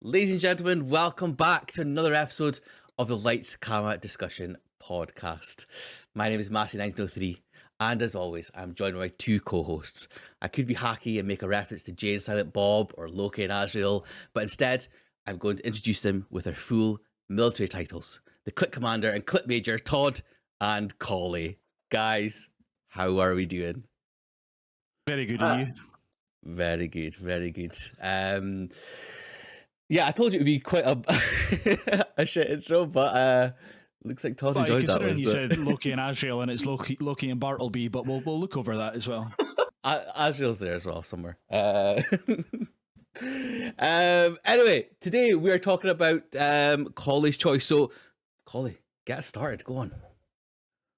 Ladies and gentlemen, welcome back to another episode of the Lights Camera Discussion podcast. My name is Massey1903, and as always, I'm joined by two co-hosts. I could be hacky and make a reference to Jay and Silent Bob or Loki and Azrael, but instead, I'm going to introduce them with their full military titles. The Clip Commander and Clip Major, Todd and Collie. Guys, how are we doing? Very good, are you? Very good, very good. Yeah, I told you it would be quite a shit intro, but looks like Todd enjoyed that one. Considering you said Loki and Azrael, and it's Loki and Bartleby, but we'll look over that as well. Azrael's there as well somewhere. Anyway, today we are talking about Collie's choice. So, Collie, get us started. Go on.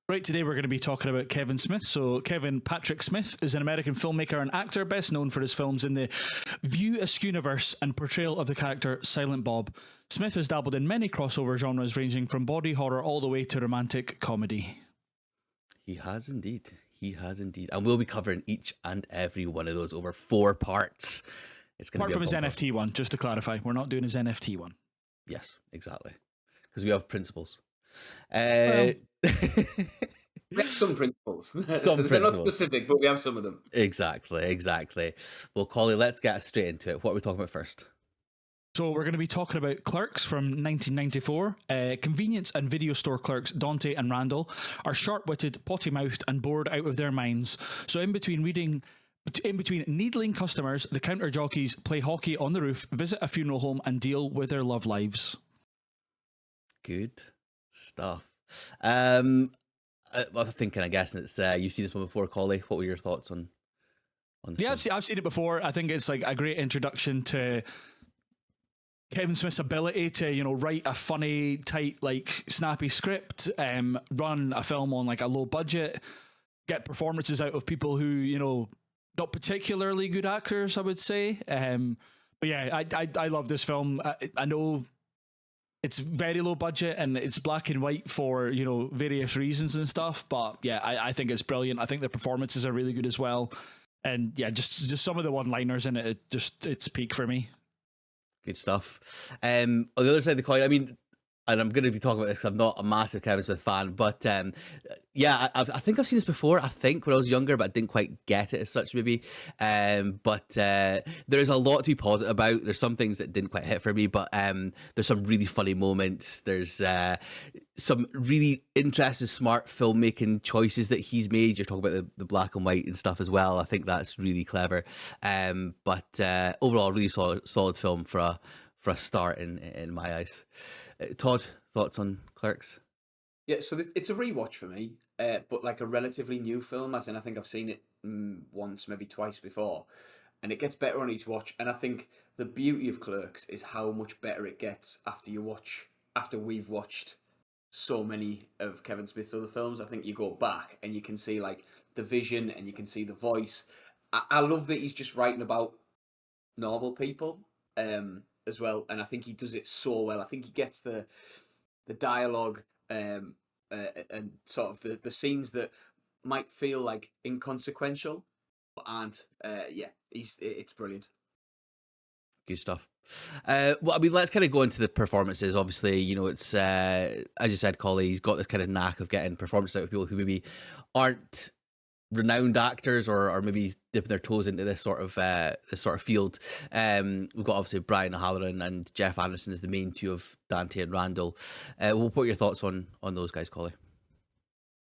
Right, today we're going to be talking about Kevin Smith. So Kevin Patrick Smith is an American filmmaker and actor best known for his films in the View Askew-universe and portrayal of the character Silent Bob. Smith has dabbled in many crossover genres ranging from body horror all the way to romantic comedy. He has indeed. He has indeed. And we'll be covering each and every one of those over 4 parts. It's going to be apart from his NFT one, just to clarify. We're not doing his NFT one. Yes, exactly. Because we have principles. We have some principles. They're not specific, but we have some of them. Exactly. Well, Collie, let's get straight into it. What are we talking about first? So we're going to be talking about Clerks from 1994. Convenience and video store clerks Dante and Randall are sharp-witted, potty-mouthed, and bored out of their minds. So in between needling customers, the counter jockeys play hockey on the roof, visit a funeral home, and deal with their love lives. Good stuff. I'm thinking, I guess it's you've seen this one before, Collie. What were your thoughts on this? Yeah, I've seen it before. I think it's like a great introduction to Kevin Smith's ability to, write a funny, tight, like snappy script, run a film on like a low budget, get performances out of people who, not particularly good actors, I would say. But yeah, I love this film. I know it's very low budget and it's black and white for, various reasons and stuff. But yeah, I think it's brilliant. I think the performances are really good as well. And yeah, just some of the one-liners in it, it's peak for me. Good stuff. On the other side of the coin, I mean, and I'm going to be talking about this because I'm not a massive Kevin Smith fan, but yeah, I think I've seen this before. I think when I was younger, but I didn't quite get it as such, maybe. But there's a lot to be positive about. There's some things that didn't quite hit for me, but there's some really funny moments. There's some really interesting, smart filmmaking choices that he's made. You're talking about the black and white and stuff as well. I think that's really clever. But overall, really solid film for a start in my eyes. Todd, thoughts on Clerks? Yeah, so it's a rewatch for me, but like a relatively new film, as in I think I've seen it once, maybe twice before, and it gets better on each watch. And I think the beauty of Clerks is how much better it gets after we've watched so many of Kevin Smith's other films. I think you go back and you can see like the vision and you can see the voice. I love that he's just writing about normal people. As well, and I think he does it so well. I think he gets the dialogue and sort of the scenes that might feel like inconsequential, and yeah, it's brilliant. Good stuff. Well, I mean, let's kind of go into the performances. Obviously, it's as you said, Collie, he's got this kind of knack of getting performances out of people who maybe aren't renowned actors or maybe dipping their toes into this sort of field. We've got obviously Brian O'Halloran and Jeff Anderson as the main two of Dante and Randall. What are your thoughts on those guys, Collie?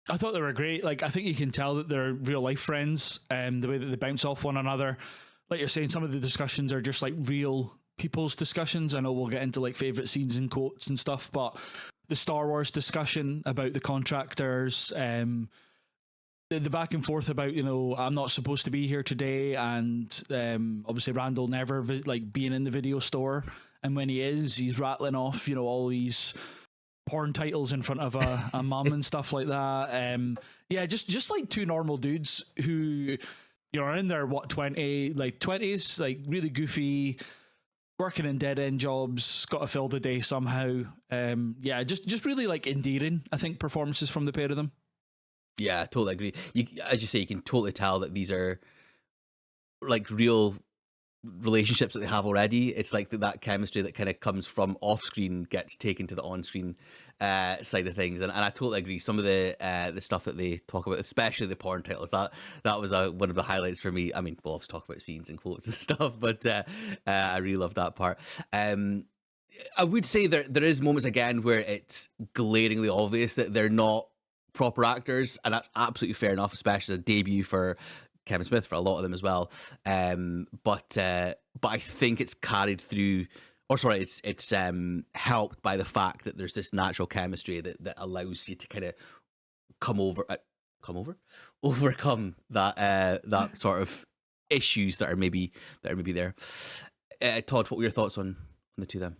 I thought they were great. Like, I think you can tell that they're real life friends, the way that they bounce off one another. Like you're saying, some of the discussions are just like real people's discussions. I know we'll get into like favorite scenes and quotes and stuff, but the Star Wars discussion about the contractors, the back and forth about, I'm not supposed to be here today, and obviously Randall never being in the video store, and when he is, he's rattling off all these porn titles in front of a mum and stuff like that. Yeah, just like two normal dudes who are in their 20s, like really goofy, working in dead end jobs, got to fill the day somehow. Yeah, just really like endearing, I think, performances from the pair of them. Yeah, I totally agree. As you say, you can totally tell that these are like real relationships that they have already. It's like that chemistry that kind of comes from off screen gets taken to the on screen side of things, and I totally agree. Some of the stuff that they talk about, especially the porn titles, that was one of the highlights for me. I mean, we'll always talk about scenes and quotes and stuff, but I really love that part. I would say there is moments again where it's glaringly obvious that they're not proper actors, and that's absolutely fair enough, especially a debut for Kevin Smith, for a lot of them as well. But I think it's carried through, or sorry, it's helped by the fact that there's this natural chemistry that allows you to kind of overcome that sort of issues that are maybe there. Todd, what were your thoughts on the two of them?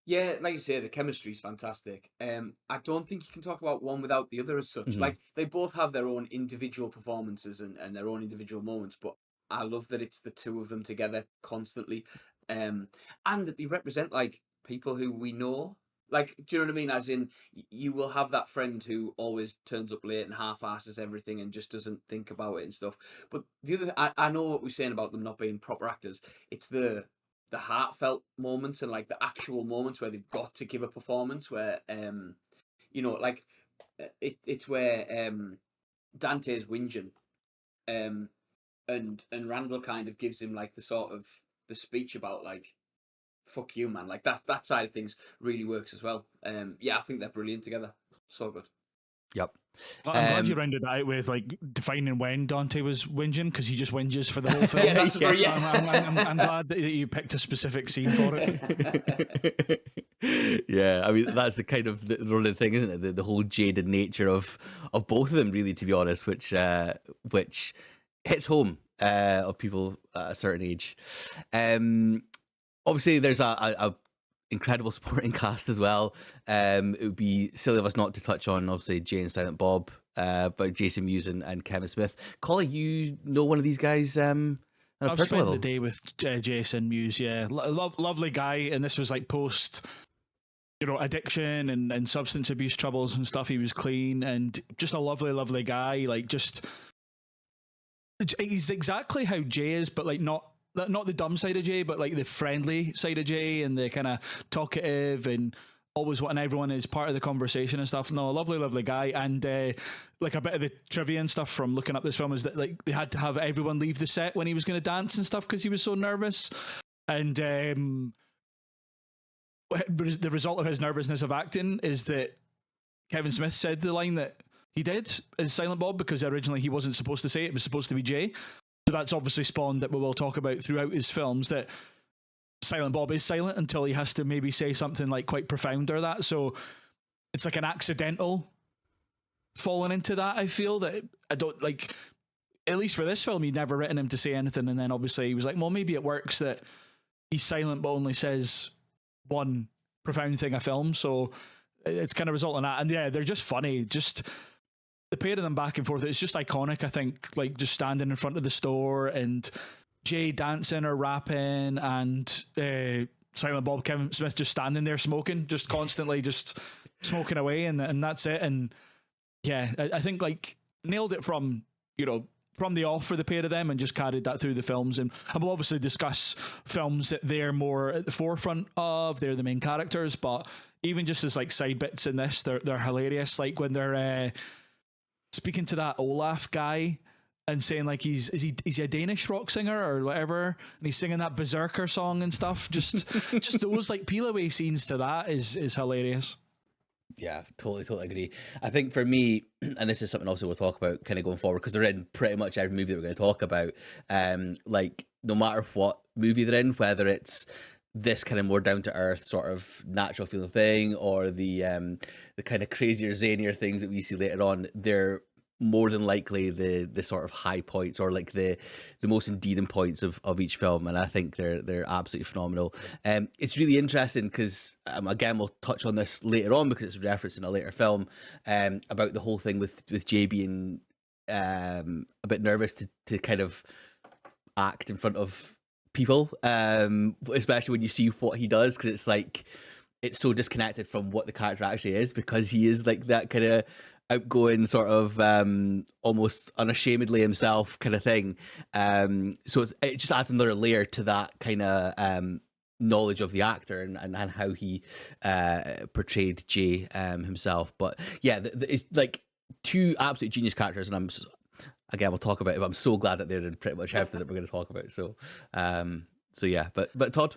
Yeah, like you say, the chemistry is fantastic. I don't think you can talk about one without the other as such. Mhm. Like, they both have their own individual performances and their own individual moments, but I love that it's the two of them together constantly. And that they represent, like, people who we know. Like, do you know what I mean? As in, you will have that friend who always turns up late and half-asses everything and just doesn't think about it and stuff. But the other, I know what we're saying about them not being proper actors. It's the heartfelt moments and like the actual moments where they've got to give a performance where like it's where Dante's whinging and Randall kind of gives him like the sort of the speech about like fuck you man, like that side of things really works as well. I think they're brilliant together, so good. Yep. I'm glad you rounded that out with like defining when Dante was whinging, because he just whinges for the whole film. Yeah, that's very- I'm glad that you picked a specific scene for it. Yeah, I mean that's the kind of the running thing, isn't it? The whole jaded nature of both of them, really, to be honest, which hits home of people at a certain age. Obviously, there's a incredible supporting cast as well. It would be silly of us not to touch on, obviously, Jay and Silent Bob, but Jason Mewes and Kevin Smith. Collie, you know one of these guys on a I've personal spent the level? day with Jason Mewes, yeah. Lovely guy, and this was like post, addiction and substance abuse troubles and stuff. He was clean and just a lovely guy. Like, just, he's exactly how Jay is, but like not the dumb side of Jay, but like the friendly side of Jay, and the kind of talkative and always wanting everyone as part of the conversation and stuff. No, a lovely guy. And like a bit of the trivia and stuff from looking up this film is that like they had to have everyone leave the set when he was going to dance and stuff because he was so nervous. And the result of his nervousness of acting is that Kevin Smith said the line that he did as Silent Bob, because originally he wasn't supposed to say it, was supposed to be Jay. So that's obviously spawned that we will talk about throughout his films, that Silent Bob is silent until he has to maybe say something like quite profound or that. So it's like an accidental falling into that. I feel that I don't like, at least for this film, he'd never written him to say anything. And then obviously he was like, well, maybe it works that he's silent but only says one profound thing a film. So it's kind of result in that. And yeah, they're just funny. Just the pair of them back and forth, it's just iconic. I think, like, just standing in front of the store and Jay dancing or rapping, and Silent Bob, Kevin Smith just standing there smoking, just constantly just smoking away, and that's it. And yeah, I think like nailed it from the off for the pair of them, and just carried that through the films. And we'll obviously discuss films that they're more at the forefront of, they're the main characters, but even just as like side bits in this, they're hilarious. Like when they're speaking to that Olaf guy and saying like is he a Danish rock singer or whatever, and he's singing that Berserker song and stuff. Just those like peel away scenes to that is hilarious. Yeah, totally agree. I think for me, and this is something also we'll talk about kind of going forward, because they're in pretty much every movie that we're going to talk about. Like no matter what movie they're in, whether it's this kind of more down to earth sort of natural feeling thing, or the kind of crazier, zanier things that we see later on, they're more than likely the sort of high points, or like the most endearing points of each film, and I think they're absolutely phenomenal. It's really interesting because again we'll touch on this later on because it's referenced in a later film, about the whole thing with Jay being a bit nervous to kind of act in front of people, especially when you see what he does, because it's like it's so disconnected from what the character actually is, because he is like that kind of outgoing sort of almost unashamedly himself kind of thing. So it just adds another layer to that kind of knowledge of the actor and how he portrayed Jay himself. But yeah, it's like two absolute genius characters, and again, we'll talk about it, but I'm so glad that they're in pretty much everything that we're going to talk about. So yeah, but Todd.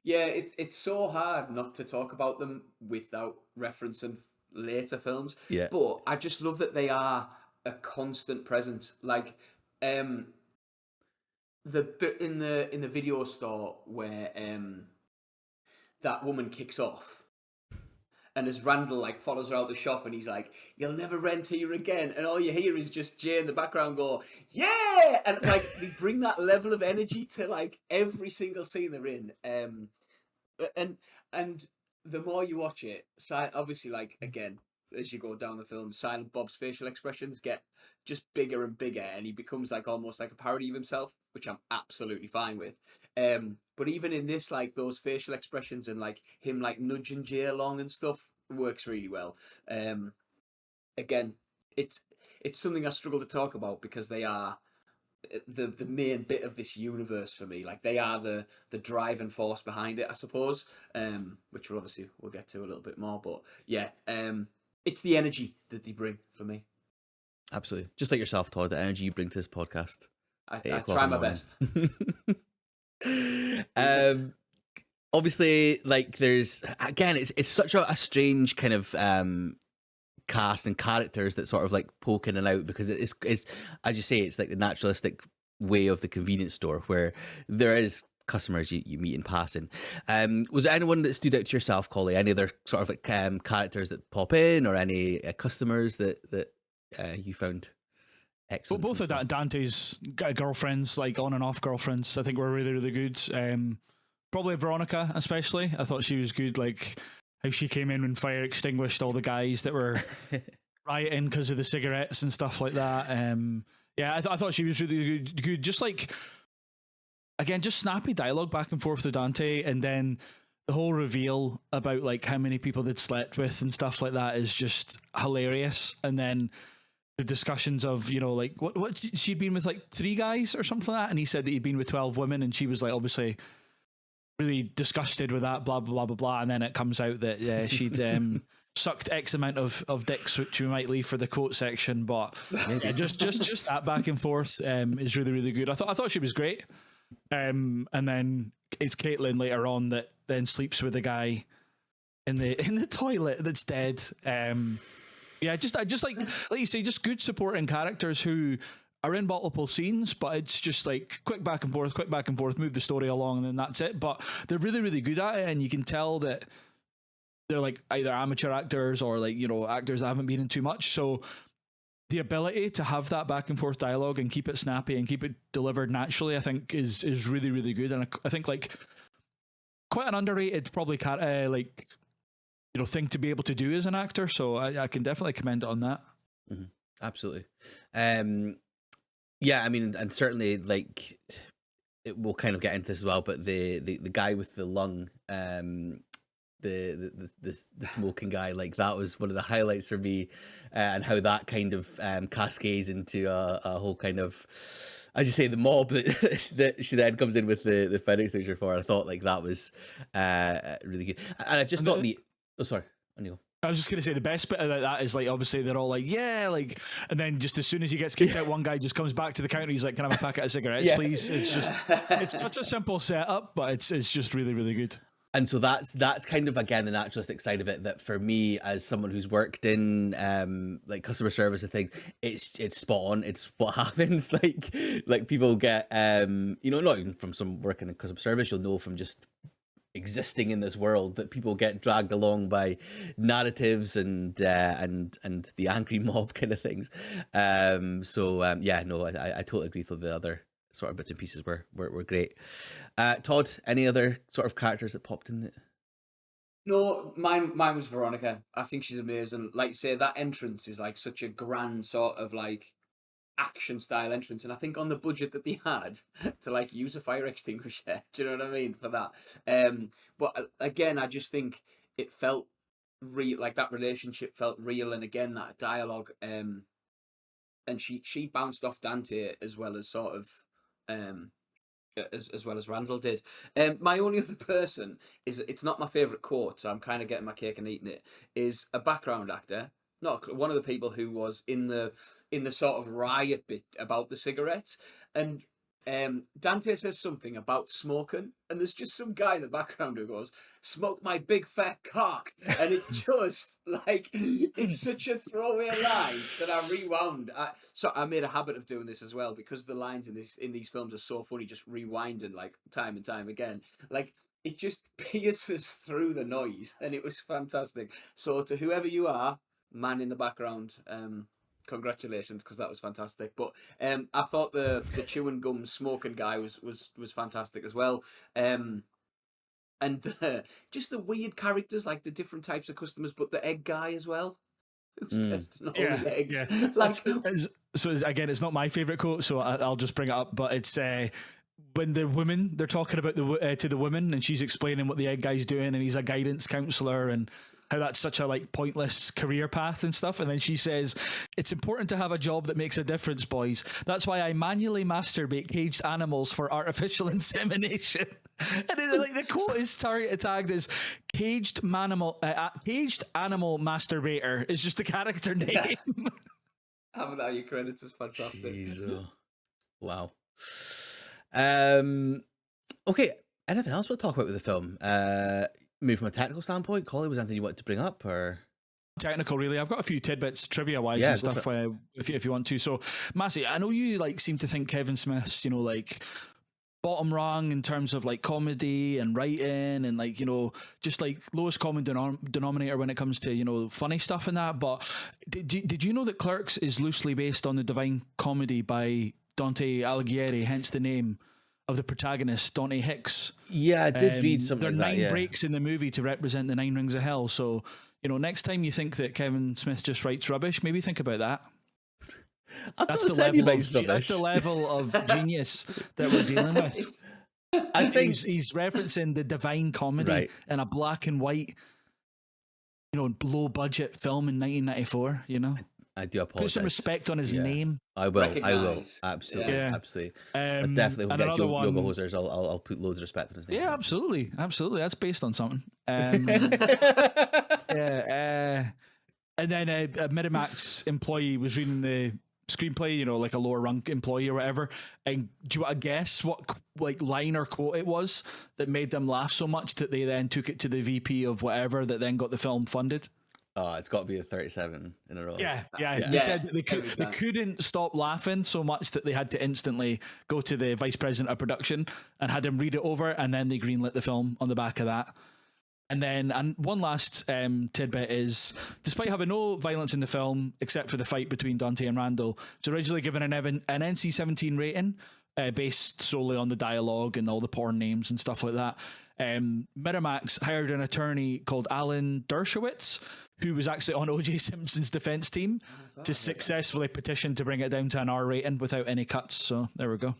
Yeah, it's so hard not to talk about them without referencing later films. Yeah. But I just love that they are a constant presence. Like, the bit in the video store where that woman kicks off, and as Randall like follows her out the shop, and he's like, "You'll never rent here again," and all you hear is just Jay in the background go, "Yeah!" And like they bring that level of energy to like every single scene they're in. And the more you watch it, obviously, like again, as you go down the film, Silent Bob's facial expressions get just bigger and bigger, and he becomes like almost like a parody of himself, which I'm absolutely fine with. But even in this, like those facial expressions and like him like nudging Jay along and stuff works really well. Again, it's something I struggle to talk about because they are the main bit of this universe for me. Like they are the driving force behind it, I suppose. Which we'll get to a little bit more. But yeah, it's the energy that they bring for me. Absolutely, just like yourself, Todd. The energy you bring to this podcast. I try my best. Obviously, like there's again, it's such a strange kind of cast and characters that sort of like poke in and out because it's as you say, it's like the naturalistic way of the convenience store where there is customers you meet in passing. Was there anyone that stood out to yourself, Collie? Any other sort of like characters that pop in, or any customers that you found excellent? Both of Dante's girlfriends, like on and off girlfriends, I think were really, really good. Probably Veronica, especially. I thought she was good. Like how she came in when fire extinguished all the guys that were rioting because of the cigarettes and stuff like that. Yeah, I thought she was really good. Just like, again, just snappy dialogue back and forth with Dante, and then the whole reveal about like how many people they'd slept with and stuff like that is just hilarious. And then the discussions of, you know, like what she'd been with like 3 guys or something like that, and he said that he'd been with 12 women, and she was like obviously really disgusted with that, blah blah blah blah blah, and then it comes out that she'd sucked X amount of dicks, which we might leave for the quote section. But yeah, just that back and forth is really, really good. I thought she was great. And then it's Caitlin later on that then sleeps with the guy in the toilet that's dead. Yeah, just like you say, just good supporting characters who are in multiple scenes, but it's just like quick back and forth, move the story along, and then that's it. But they're really, really good at it, and you can tell that they're like either amateur actors or like, you know, actors that haven't been in too much. So the ability to have that back and forth dialogue and keep it snappy and keep it delivered naturally, I think is really, really good. And I think like quite an underrated probably like, you know, thing to be able to do as an actor. So I can definitely commend it on that. Mm-hmm. Absolutely. Yeah, I mean, and certainly like we'll kind of get into this as well, but the guy with the lung, the smoking guy, like that was one of the highlights for me, and how that kind of cascades into a whole kind of, as you say, the mob that she then comes in with the fire extinguisher for. I thought like that was really good, and I just thought sorry, on you go. I was just going to say the best bit about that is like obviously they're all like, yeah, like, and then just as soon as he gets kicked out, one guy just comes back to the counter. He's like, "Can I have a packet of cigarettes, please?" It's just, it's such a simple setup, but it's just really, really good. And so that's kind of again the naturalistic side of it that for me as someone who's worked in like customer service and things, it's spot on. It's what happens. Like people get you know, not even from some working in customer service, you'll know from just existing in this world that people get dragged along by narratives and the angry mob kind of things. Yeah, no, I totally agree with the other sort of bits and pieces were great. Todd, any other sort of characters that popped in? No, mine was Veronica. I think she's amazing. Like you say, that entrance is like such a grand sort of like action style entrance, and I think on the budget that they had to like use a fire extinguisher, do you know what I mean, for that? But again, I just think it felt like that relationship felt real, and again that dialogue, and she bounced off Dante as well as sort of um as well as Randall did. My only other person is, it's not my favourite quote, so I'm kind of getting my cake and eating it. Is a background actor, not one of the people who was in the sort of riot bit about the cigarettes, and Dante says something about smoking, and there's just some guy in the background who goes, "Smoke my big fat cock," and it just like it's such a throwaway line that I rewound. So I made a habit of doing this as well, because the lines in these films are so funny, just rewinding like time and time again. Like it just pierces through the noise, and it was fantastic. So to whoever you are, man in the background, congratulations, because that was fantastic. But I thought the chewing gum smoking guy was fantastic as well. And just the weird characters, like the different types of customers, but the egg guy as well, who's testing all the eggs. Yeah. Like, so again, it's not my favorite quote, so I'll just bring it up. But it's when they're talking about to the woman, and she's explaining what the egg guy's doing, and he's a guidance counselor, and how that's such a like pointless career path and stuff. And then she says, "It's important to have a job that makes a difference, boys. That's why I manually masturbate caged animals for artificial insemination." And then, like, the quote is tagged as caged animal masturbator is just a character name. having that your credits is fantastic. Jeez, wow. Okay, anything else we'll talk about with the film? Maybe from a technical standpoint, Collie, was there anything you wanted to bring up, or? Technical, really. I've got a few tidbits, trivia-wise, Yeah, and go stuff. If you want to. So, Massey, I know you like seem to think Kevin Smith's, like bottom rung in terms of like comedy and writing, and like just like lowest common denominator when it comes to funny stuff and that. But did you know that Clerks is loosely based on the Divine Comedy by Dante Alighieri, hence the name of the protagonist, Dante Hicks? Yeah, I did read something There are like that. 9 breaks in the movie to represent the 9 rings of hell. So, next time you think that Kevin Smith just writes rubbish, maybe think about that. That's the level of genius that we're dealing with. I think he's referencing the Divine Comedy in a black and white, low budget film in 1994. I do apologize. Put some respect on his name. I will. Absolutely, Yeah. Absolutely. But definitely, when we get Yoga Hosers, I'll put loads of respect on his name. Yeah, absolutely. That's based on something. And then a Miramax employee was reading the screenplay, like a lower rank employee or whatever. And do you want to guess what like line or quote it was that made them laugh so much that they then took it to the VP of whatever that then got the film funded? Oh, it's got to be a 37 in a row. Yeah. They said that they couldn't stop laughing so much that they had to instantly go to the vice president of production and had him read it over, and then they greenlit the film on the back of that. And one last tidbit is, despite having no violence in the film except for the fight between Dante and Randall, it's originally given an NC-17 rating based solely on the dialogue and all the porn names and stuff like that. Miramax hired an attorney called Alan Dershowitz, who was actually on O.J. Simpson's defense team, to successfully petition to bring it down to an R rating without any cuts. So there we go.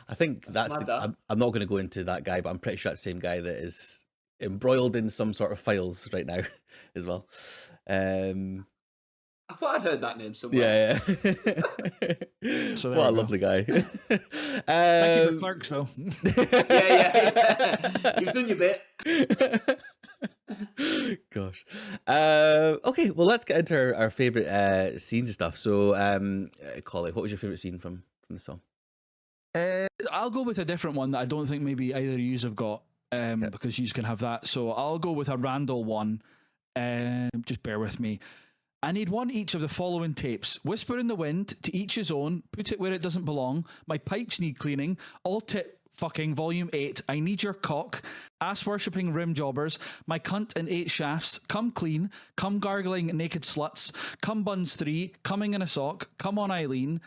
I think I'm not going to go into that guy, but I'm pretty sure that's the same guy that is embroiled in some sort of files right now as well. I thought I'd heard that name somewhere. Yeah. So what a lovely guy. Thank you for Clerks, though. Yeah. You've done your bit. Gosh. Okay, well, let's get into our favourite scenes and stuff. So, Collie, what was your favourite scene from the song? I'll go with a different one that I don't think maybe either of you have got, because you can have that. So I'll go with a Randall one. Just bear with me. I need one each of the following tapes. Whisper in the Wind, To Each His Own, Put It Where It Doesn't Belong, My Pipes Need Cleaning, All Tit Fucking Volume 8, I Need Your Cock, Ass Worshipping Rim Jobbers, My Cunt and 8 Shafts, Come Clean, Come Gargling Naked Sluts, Come Buns 3, Coming in a Sock, Come On Eileen,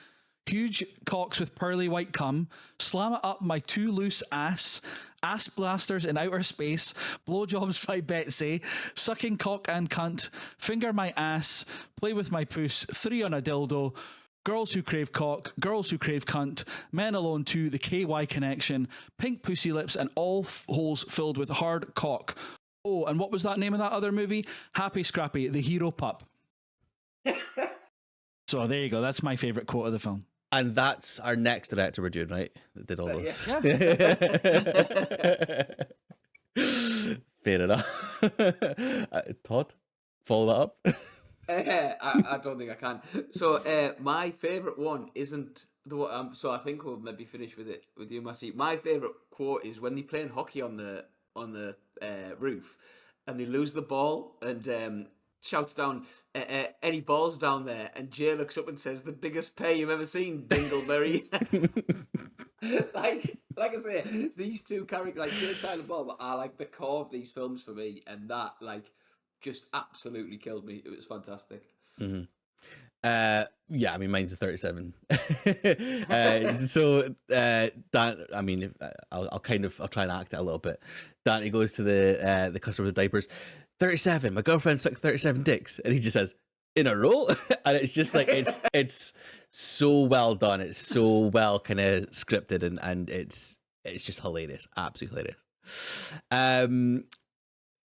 Huge Cocks with Pearly White Cum, Slam It Up My Too Loose Ass, Ass Blasters in Outer Space, Blowjobs by Betsy, Sucking Cock and Cunt, Finger My Ass, Play with My Puss, 3 on a Dildo, Girls Who Crave Cock, Girls Who Crave Cunt, Men Alone 2, The KY Connection, Pink Pussy Lips, and All Holes Filled with Hard Cock. Oh, and what was that name of that other movie? Happy Scrappy, the hero pup. So there you go. That's my favorite quote of the film. And that's our next director we're doing, right? That did all those. Yeah. Fair enough. Todd, follow that up. I don't think I can. So my favourite one isn't the one. So I think we'll maybe finish with it with you, Massey. My favourite quote is when they're playing hockey on the roof, and they lose the ball, and shouts down, "Any balls down there?" And Jay looks up and says, "The biggest pay you've ever seen, Dingleberry." like I say, these two characters, like Jay and Silent Bob, are like the core of these films for me, and that just absolutely killed me. It was fantastic. Mm-hmm. Yeah, I mean, mine's a 37. So Dan, I mean, I'll try and act it a little bit. Danny goes to the customer with the diapers. 37. My girlfriend sucked 37 dicks, and he just says, "In a row," and it's just like it's so well done. It's so well kind of scripted, and it's just hilarious, absolutely hilarious.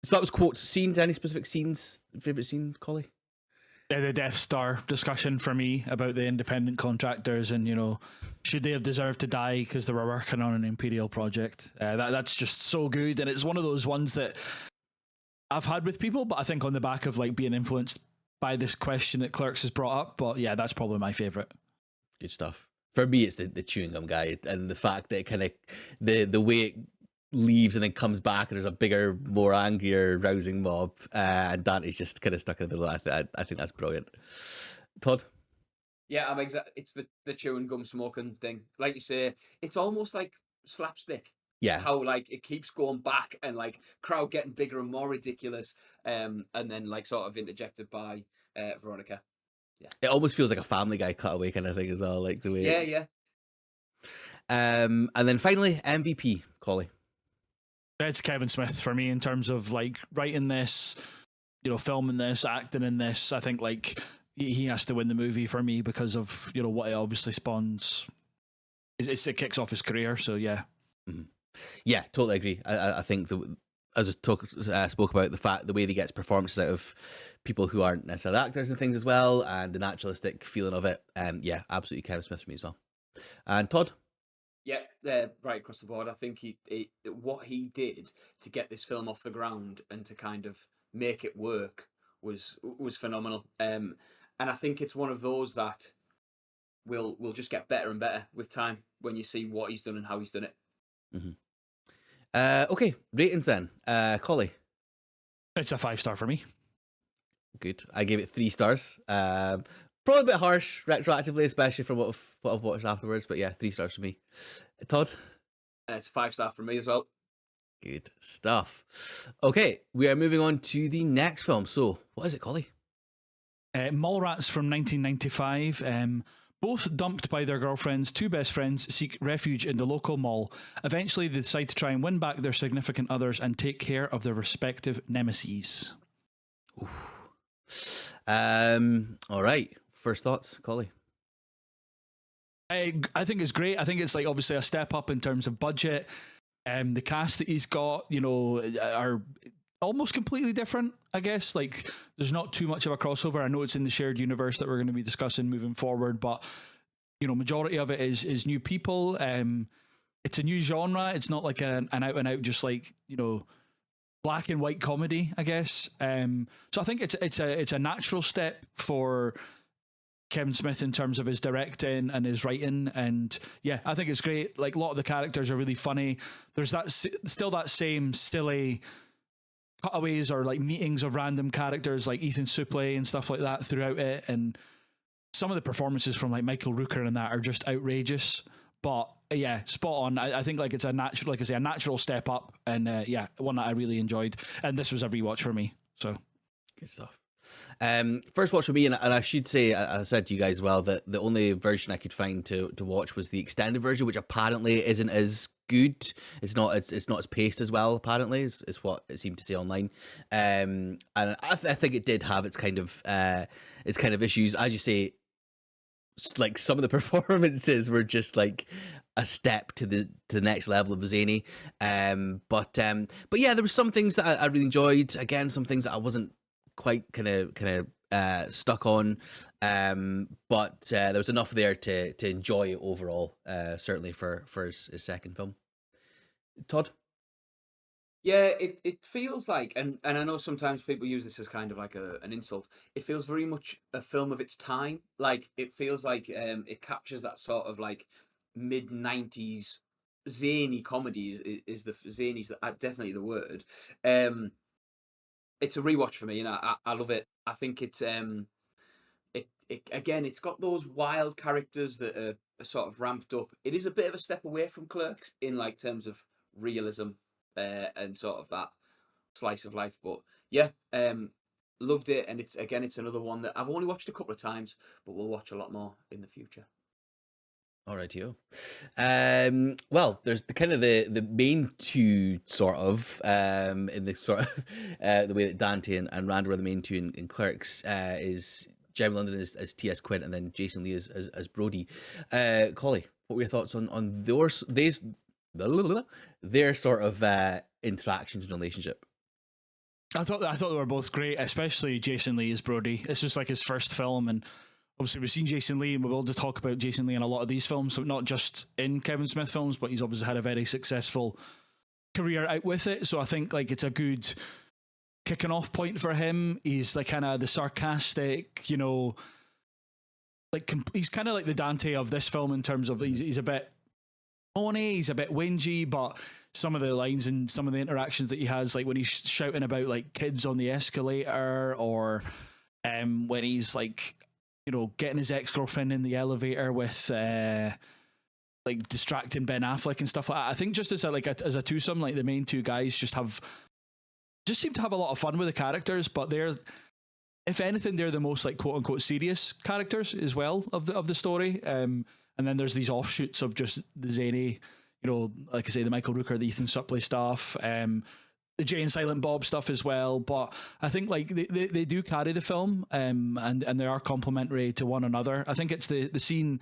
So that was quotes. Scenes. Any specific scenes? Favorite scene, Collie? The Death Star discussion for me about the independent contractors and, should they have deserved to die because they were working on an Imperial project. That's just so good. And it's one of those ones that I've had with people, but I think on the back of being influenced by this question that Clerks has brought up. But yeah, that's probably my favorite. Good stuff. For me, it's the chewing gum guy and the fact that it kind of the way it leaves and then comes back and there's a bigger, more angrier, rousing mob, and Dante's just kind of stuck in the middle. I think that's brilliant. Todd? Yeah, I'm it's the chewing gum smoking thing. Like you say, it's almost like slapstick. Yeah. How it keeps going back and crowd getting bigger and more ridiculous, and then sort of interjected by Veronica. Yeah. It almost feels like a Family Guy cutaway kind of thing as well, like the way. Yeah. And then finally, MVP, Collie. It's Kevin Smith for me in terms of writing this, filming this, acting in this. I think he has to win the movie for me because of what it obviously spawns. It kicks off his career, so yeah. Mm-hmm. Yeah, totally agree. I think as I spoke about the way he gets performances out of people who aren't necessarily actors and things as well, and the naturalistic feeling of it. Yeah, absolutely Kevin Smith for me as well. And Todd? Yeah, right across the board. I think what he did to get this film off the ground and to kind of make it work was phenomenal. And I think it's one of those that will just get better and better with time when you see what he's done and how he's done it. Mm-hmm. Okay, ratings then. Collie? It's a 5-star for me. Good. I gave it 3 stars. Probably a bit harsh retroactively, especially from what I've watched afterwards. But yeah, 3 stars for me. Todd? It's 5-star for me as well. Good stuff. Okay, we are moving on to the next film. So, what is it, Collie? Mallrats from 1995. Both dumped by their girlfriends, two best friends seek refuge in the local mall. Eventually, they decide to try and win back their significant others and take care of their respective nemeses. Oof. All right. First thoughts, Collie? I think it's great. I think it's obviously a step up in terms of budget. The cast that he's got, are almost completely different, I guess. There's not too much of a crossover. I know it's in the shared universe that we're going to be discussing moving forward, but majority of it is new people. It's a new genre. It's not an out and out just black and white comedy, I guess. So I think it's a natural step for Kevin Smith in terms of his directing and his writing, and yeah, I think it's great. A lot of the characters are really funny. There's still that same silly cutaways or meetings of random characters like Ethan Suplee and stuff like that throughout it, and some of the performances from Michael Rooker and that are just outrageous. But yeah, spot on. I think it's a natural, a natural step up, and yeah, one that I really enjoyed. And this was a rewatch for me. So good stuff. First watch for me, and I should say, I said to you guys as well that the only version I could find to watch was the extended version, which apparently isn't as good. It's not as paced as well. Apparently, is what it seemed to say online. And I think it did have its kind of issues, as you say. Some of the performances were just a step to the next level of zany. But yeah, there were some things that I really enjoyed. Again, some things that I wasn't quite kind of stuck on. But there was enough there to enjoy it overall. Certainly for his second film. Todd. Yeah, it feels like, and I know sometimes people use this as kind of like an insult. It feels very much a film of its time. Like it feels like it captures that sort of like mid 90s zany comedy is the zany's definitely the word. Um, it's a rewatch for me, and I love it. I think it again, it's got those wild characters that are sort of ramped up. It is a bit of a step away from Clerks in like terms of realism and sort of that slice of life. But yeah, loved it, and it's another one that I've only watched a couple of times, but we'll watch a lot more in the future. All right, you. Well, there's the kind of the main two sort of in the sort of the way that Dante and Rand were the main two in Clerks is Jeremy London as T.S. Quint and then Jason Lee as Brody. Collie, what were your thoughts on their sort of interactions and relationship? I thought they were both great, especially Jason Lee as Brody. This was like his first film, and obviously we've seen Jason Lee, and we're able to talk about Jason Lee in a lot of these films, so not just in Kevin Smith films, but he's obviously had a very successful career out with it. So I think like it's a good kicking off point for him. He's like kind of the sarcastic, you know, like he's kind of like the Dante of this film in terms of he's a bit funny, he's a bit whingy, but some of the lines and some of the interactions that he has, like when he's shouting about like kids on the escalator, or when he's like, you know, getting his ex-girlfriend in the elevator with like distracting Ben Affleck and stuff like that. I think just as a twosome, like the main two guys just seem to have a lot of fun with the characters, but they're, if anything, they're the most like quote unquote serious characters as well of the story. And then there's these offshoots of just the zany, you know, like I say, the Michael Rooker, the Ethan Suplee stuff, the Jay and Silent Bob stuff as well. But I think like they do carry the film, and they are complementary to one another. I think it's the scene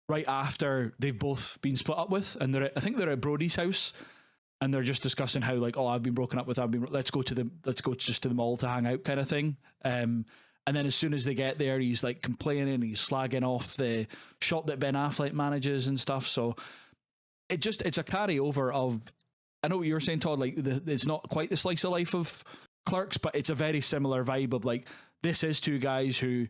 right after they've both been split up with, and I think they're at Brody's house, and they're just discussing how like, oh, I've been broken up with, let's go just to the mall to hang out kind of thing. And then as soon as they get there, he's like complaining, he's slagging off the shop that Ben Affleck manages and stuff. So it's a carryover of, I know what you were saying, Todd, like it's not quite the slice of life of Clerks, but it's a very similar vibe of like, this is two guys who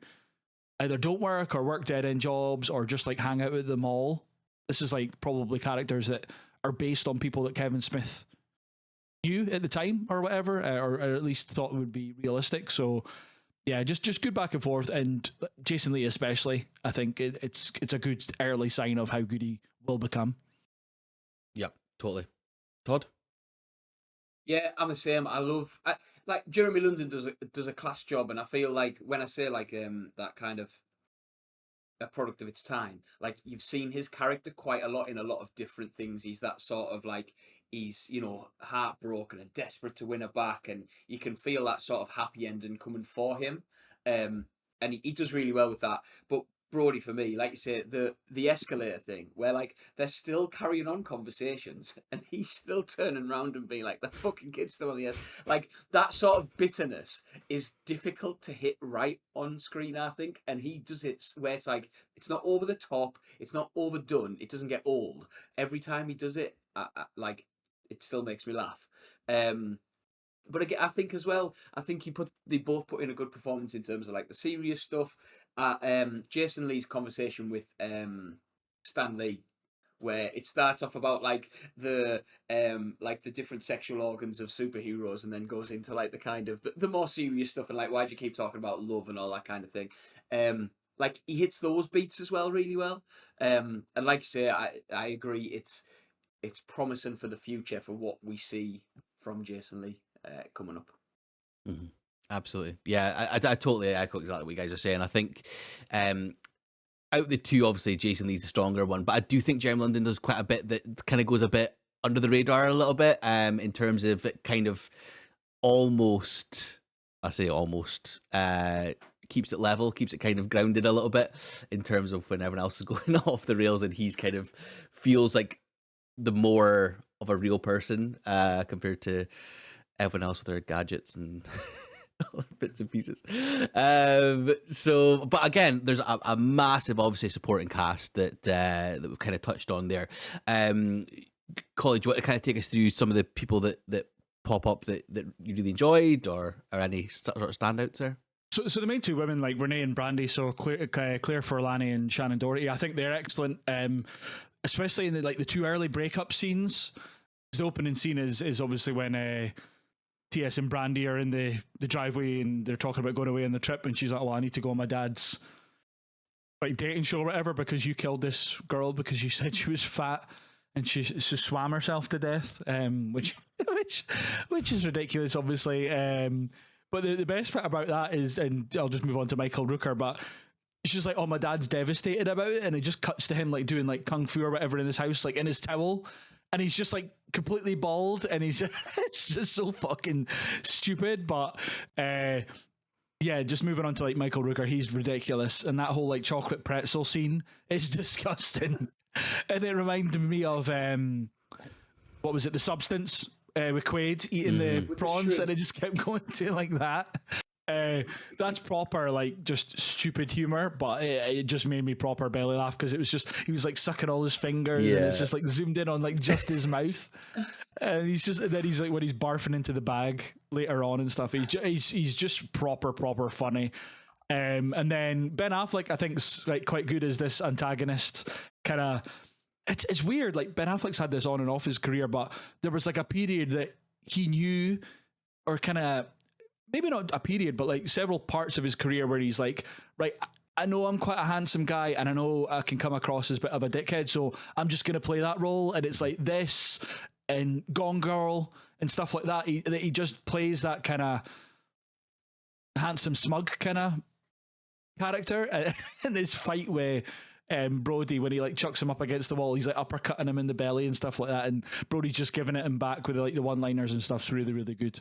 either don't work or work dead end jobs or just like hang out at the mall. This is like probably characters that are based on people that Kevin Smith knew at the time or whatever, or at least thought would be realistic. So yeah, just good back and forth, and Jason Lee especially. I think it's a good early sign of how good he will become. Yep, totally. Todd? Yeah, I'm the same. Like Jeremy London does a class job, and I feel like when I say like that kind of a product of its time, like you've seen his character quite a lot in a lot of different things. He's that sort of like, he's, you know, heartbroken and desperate to win her back, and you can feel that sort of happy ending coming for him. And he does really well with that. But Brody, for me, like you say, the escalator thing, where like they're still carrying on conversations, and he's still turning around and being like, the fucking kid's still on the edge. Like that sort of bitterness is difficult to hit right on screen, I think, and he does it where it's like, it's not over the top, it's not overdone, it doesn't get old. Every time he does it, like it still makes me laugh. But again, I think as well, I think they both put in a good performance in terms of like the serious stuff. Jason Lee's conversation with Stan Lee, where it starts off about like the different sexual organs of superheroes, and then goes into like the kind of the more serious stuff, and like, why do you keep talking about love and all that kind of thing. Like he hits those beats as well really well. And like I say, I agree, it's promising for the future for what we see from Jason Lee coming up. Mm-hmm. Absolutely. Yeah, I totally echo exactly what you guys are saying. I think out of the two, obviously, Jason Lee's the stronger one, but I do think Jeremy London does quite a bit that kind of goes a bit under the radar a little bit in terms of it kind of almost, I say almost, keeps it level, keeps it kind of grounded a little bit in terms of when everyone else is going off the rails, and he's kind of feels like the more of a real person compared to everyone else with their gadgets and bits and pieces. So, but again, there's a massive, obviously, supporting cast that we've kind of touched on there. Colin, do you want to kind of take us through some of the people that pop up that you really enjoyed, or any sort of standouts there? So the main two women, like Renee and Brandy, so Claire Forlani and Shannon Doherty, I think they're excellent, especially in the two early breakup scenes. The opening scene is obviously when TS and Brandy are in the driveway and they're talking about going away on the trip, and she's like, well, I need to go on my dad's dating show or whatever because you killed this girl because you said she was fat and she swam herself to death, which is ridiculous, obviously. But the best part about that is, and I'll just move on to Michael Rooker, but it's just like, oh, my dad's devastated about it, and it just cuts to him doing kung fu or whatever in his house, in his towel, and he's just completely bald, and he's it's just so fucking stupid. But yeah, just moving on to Michael Rooker, he's ridiculous, and that whole chocolate pretzel scene is disgusting, and it reminded me of what was it, The Substance, with Quaid eating the prawns, and it just kept going to that. That's proper just stupid humor, but it just made me proper belly laugh because it was just, he was sucking all his fingers, and it's just zoomed in on just his mouth, and then he's when he's barfing into the bag later on and stuff, he's just proper funny. And then Ben Affleck, I think, is quite good as this antagonist kind of. It's weird. Ben Affleck's had this on and off his career, but there was a period that he knew, or kind of, maybe not a period, but several parts of his career where he's right, I know I'm quite a handsome guy, and I know I can come across as a bit of a dickhead, so I'm just going to play that role. And it's this and Gone Girl and stuff like that. He just plays that kind of handsome, smug kind of character. And this fight with Brody, when he chucks him up against the wall, he's uppercutting him in the belly and stuff like that, and Brody's just giving it him back with the one-liners and stuff's really good.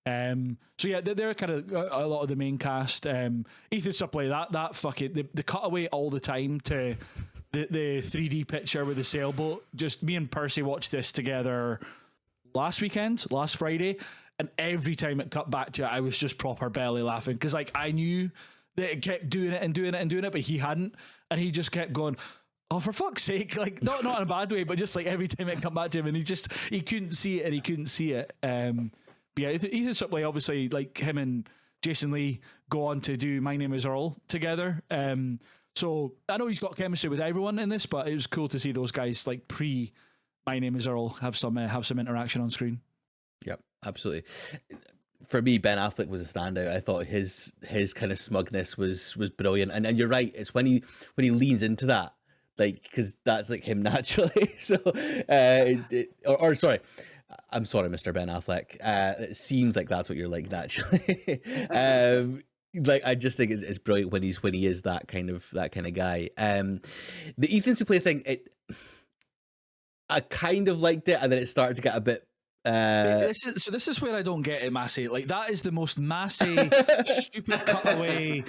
So yeah, they're kind of a lot of the main cast. Ethan Suplee, that fucking the cutaway all the time to the 3D picture with the sailboat. Just me and Percy watched this together last Friday, and every time it cut back to it, I was just proper belly laughing because I knew that it kept doing it, but he hadn't, and he just kept going, oh, for fuck's sake, not in a bad way, but just every time it come back to him, and he couldn't see it, and he couldn't see it. Yeah, Ethan Suplee, obviously, him and Jason Lee go on to do My Name Is Earl together. So I know he's got chemistry with everyone in this, but it was cool to see those guys pre My Name Is Earl have some interaction on screen. Yep, absolutely. For me, Ben Affleck was a standout. I thought his kind of smugness was brilliant, and you're right. It's when he leans into that, because that's him naturally. So, sorry. I'm sorry, Mr. Ben Affleck. It seems like that's what you're naturally. I just think it's brilliant when he is that kind of guy. The Ethan Suplee thing, I kind of liked it, and then it started to get a bit. This is where I don't get it, Massey. That is the most Massey stupid cutaway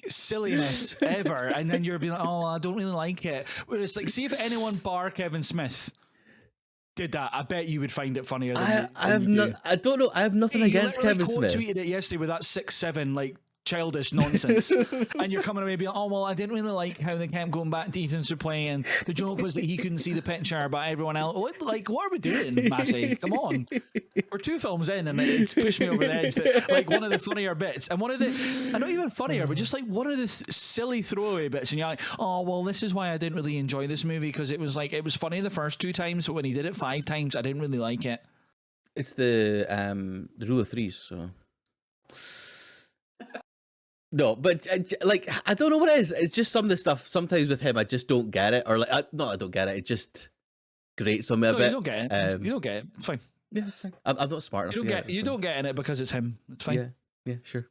silliness ever, and then you're being oh, I don't really like it. Whereas see if anyone bar Kevin Smith did that, I bet you would find it funnier than I don't know. I have nothing against Kevin Smith. Tweeted it yesterday with that 6'7" childish nonsense, and you're coming away being, oh well, I didn't really like how they kept going back to Ethan Suplee, and the joke was that he couldn't see the picture, but everyone else. What are we doing, Massey? Come on, we're 2 films in, and it's pushed me over the edge. That one of the funnier bits, and one of the, not even funnier, but just one of the silly throwaway bits, and you're like, oh well, this is why I didn't really enjoy this movie, because it was funny the first 2 times, but when he did it 5 times, I didn't really like it. It's the rule of threes, so. No, but I don't know what it is. It's just some of the stuff sometimes with him I just don't get it, or I don't get it. It just grates on me a bit. You don't get it. You don't get it. It's fine. Yeah, it's fine. I'm not smart enough. You don't get in it because it's him. It's fine. Yeah, sure.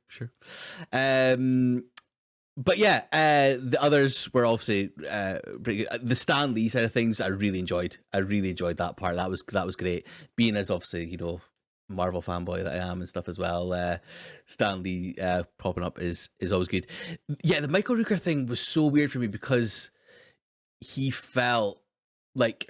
But yeah, the others were obviously pretty good. The Stan Lee side of things, I really enjoyed. I really enjoyed that part. That was great. Being as obviously Marvel fanboy that I am and stuff as well. Stan Lee popping up is always good. Yeah, the Michael Rooker thing was so weird for me because he felt like,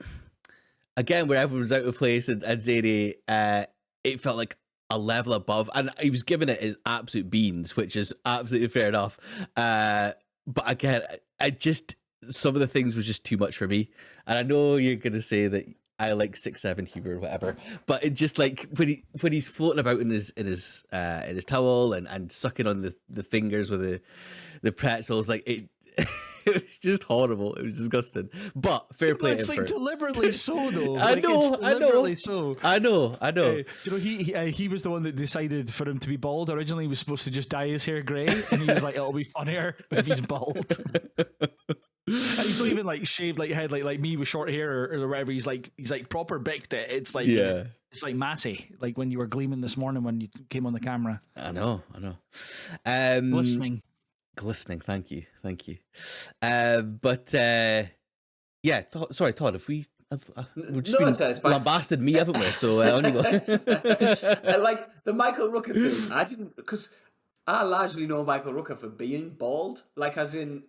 again, where everyone's out of place and zany, it felt like a level above, and he was giving it his absolute beans, which is absolutely fair enough. But again, I just, some of the things was just too much for me, and I know you're gonna say that I like 6'7" humor or whatever, but it just like when he's floating about in his towel and sucking on the fingers with the pretzels, like it. It was just horrible. It was disgusting. But fair play to It's him like for deliberately so, though. I Like, know, it's deliberately so. I know. You know, he was the one that decided for him to be bald. Originally, he was supposed to just dye his hair grey, and he was like, "It'll be funnier if he's bald." And he's not even like shaved like head like me with short hair or whatever. He's like proper bicked it. It's like it's like Matty, like when you were gleaming this morning when you came on the camera. I know. Glistening. Thank you. But yeah. Sorry, Todd. If we've just been lambasted me, haven't we? So on you go. Like the Michael Rooker thing, I didn't, because I largely know Michael Rooker for being bald, like as in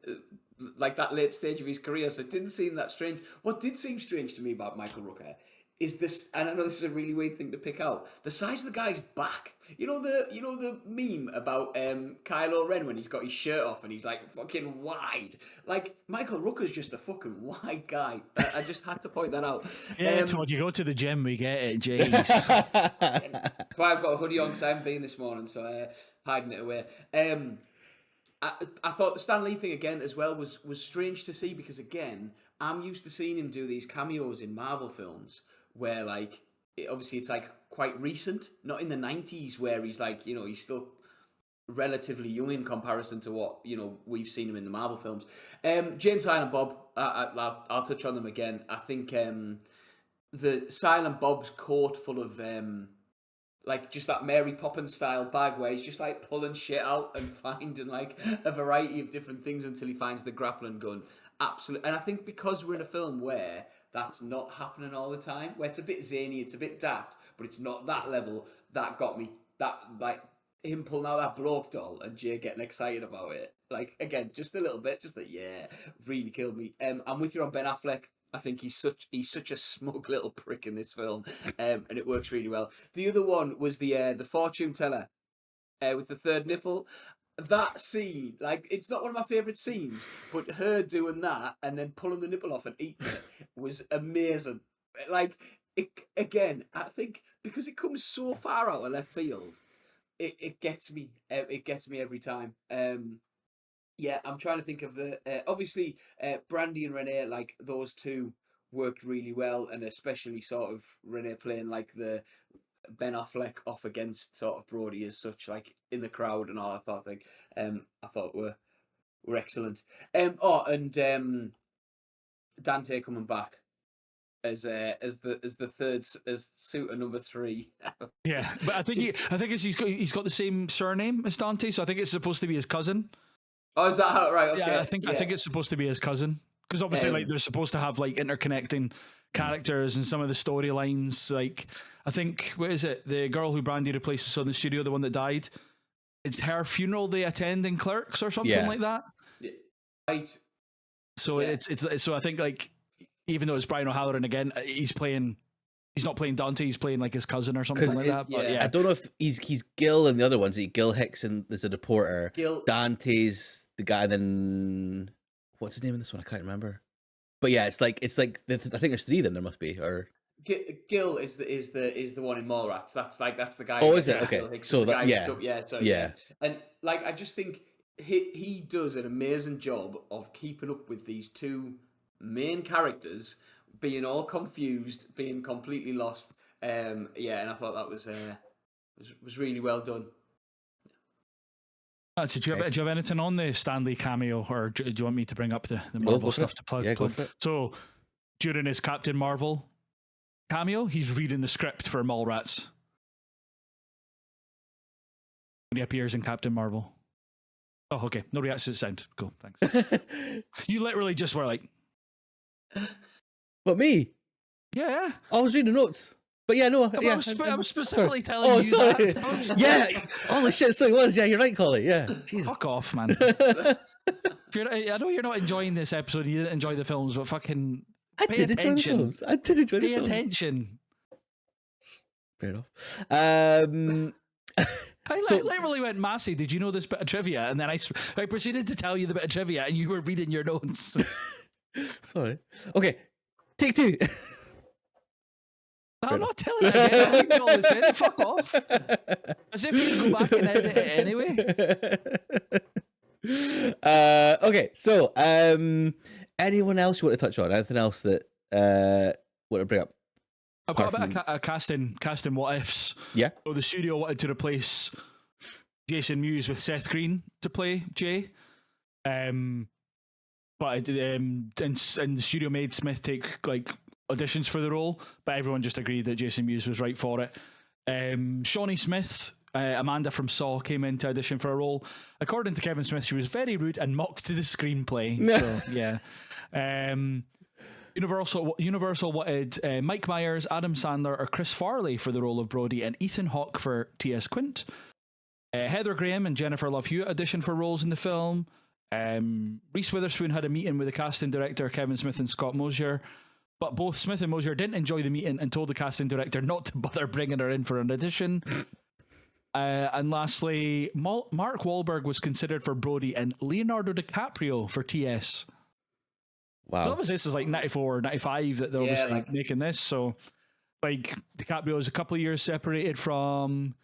like that late stage of his career. So it didn't seem that strange. What did seem strange to me about Michael Rooker is this, and I know this is a really weird thing to pick out, the size of the guy's back. You know the meme about Kylo Ren when he's got his shirt off and he's like fucking wide. Like Michael Rooker's just a fucking wide guy. I just had to point that out. Yeah, Todd, you go to the gym, we get it. Jeez. That's why I've got a hoodie on because I haven't been this morning, so hiding it away. I thought the Stan Lee thing again as well was strange to see, because again, I'm used to seeing him do these cameos in Marvel films where like obviously it's like quite recent, not in the 90s where he's like, you know, he's still relatively young in comparison to what, you know, we've seen him in the Marvel films. Jane Silent Bob, I'll touch on them again. I think the Silent Bob's coat full of like just that Mary Poppins style bag where he's just like pulling shit out and finding like a variety of different things until he finds the grappling gun. Absolutely. And I think because we're in a film where that's not happening all the time, where it's a bit zany, it's a bit daft, but it's not that level, that got me. That, like, him pulling out that blow-up doll and Jay getting excited about it. Like, again, just a little bit, just that, yeah, really killed me. I'm with you on Ben Affleck. I think he's such a smug little prick in this film, and it works really well. The other one was the fortune teller with the third nipple. That scene, like, it's not one of my favourite scenes, but her doing that and then pulling the nipple off and eating it was amazing. Like, again, I think because it comes so far out of left field, it gets me. It gets me every time. Yeah, I'm trying to think of the obviously Brandy and Renee, like those two worked really well, and especially sort of Renee playing like the Ben Affleck off against sort of Brody as such, like in the crowd and all that sort of thing. I thought were excellent. Dante coming back as the third, as suitor number 3. Yeah, but I think he's got the same surname as Dante, so I think it's supposed to be his cousin. Oh, is that how? Right. Okay. Yeah, I think it's supposed to be his cousin, because obviously like they're supposed to have like interconnecting characters and some of the storylines. Like I think, what is it? The girl who Brandy replaces on the studio, the one that died. It's her funeral they attend in Clerks or something like that. Yeah. Right. So it's so I think like even though it's Brian O'Halloran again, he's not playing Dante, he's playing like his cousin or something like that. But I don't know if he's Gil and the other ones. Gil Hickson is a reporter. Dante's the guy. Then what's his name in this one? I can't remember. But yeah, it's like I think there's 3 of them. There must be, or Gil is the one in Mallrats. That's the guy. Oh, is it? Okay. So that And like I just think he does an amazing job of keeping up with these 2 main characters being all confused, being completely lost. And I thought that was really well done. Do you have anything on the Stan Lee cameo, or do you want me to bring up the Marvel stuff to plug? Yeah, go for it. So during his Captain Marvel cameo, he's reading the script for Mallrats when he appears in Captain Marvel. Oh, okay. No reaction to sound. Cool, thanks. You literally just were like... What, me? Yeah. I was reading notes. But yeah, no, I yeah. was specifically telling Oh, you sorry. that. I was Yeah, like, holy shit, so it was. Yeah, you're right, Collie. Yeah, Jesus. fuck off, man. I know you're not enjoying this episode. You didn't enjoy the films, but fucking I pay did enjoy the attention. films. I did enjoy the Pay films. attention. Fair enough. I So- literally went, Massey, did you know this bit of trivia? And then I proceeded to tell you the bit of trivia, and you were reading your notes. Sorry. Okay, take two. I'm not telling you again. I'm leaving all this in. Fuck off. As if you can go back and edit it anyway. Okay, so anyone else you want to touch on? Anything else that want to bring up? I've got a Apart bit of casting what ifs. Yeah. So the studio wanted to replace Jason Mewes with Seth Green to play Jay. But and the studio made Smith take like auditions for the role, but everyone just agreed that Jason Mewes was right for it. Shawnee Smith, Amanda from Saw, came in to audition for a role. According to Kevin Smith, she was very rude and mocked to the screenplay. So yeah. Universal wanted Mike Myers, Adam Sandler, or Chris Farley for the role of Brody, and Ethan Hawke for T.S. Quint. Heather Graham and Jennifer Love Hewitt auditioned for roles in the film. Reese Witherspoon had a meeting with the casting director Kevin Smith and Scott Mosier, but both Smith and Mosier didn't enjoy the meeting and told the casting director not to bother bringing her in for an audition. And lastly, Mark Wahlberg was considered for Brody and Leonardo DiCaprio for TS. Wow. So obviously this is like 94, 95 that they're obviously like- making this. So like DiCaprio is a couple of years separated from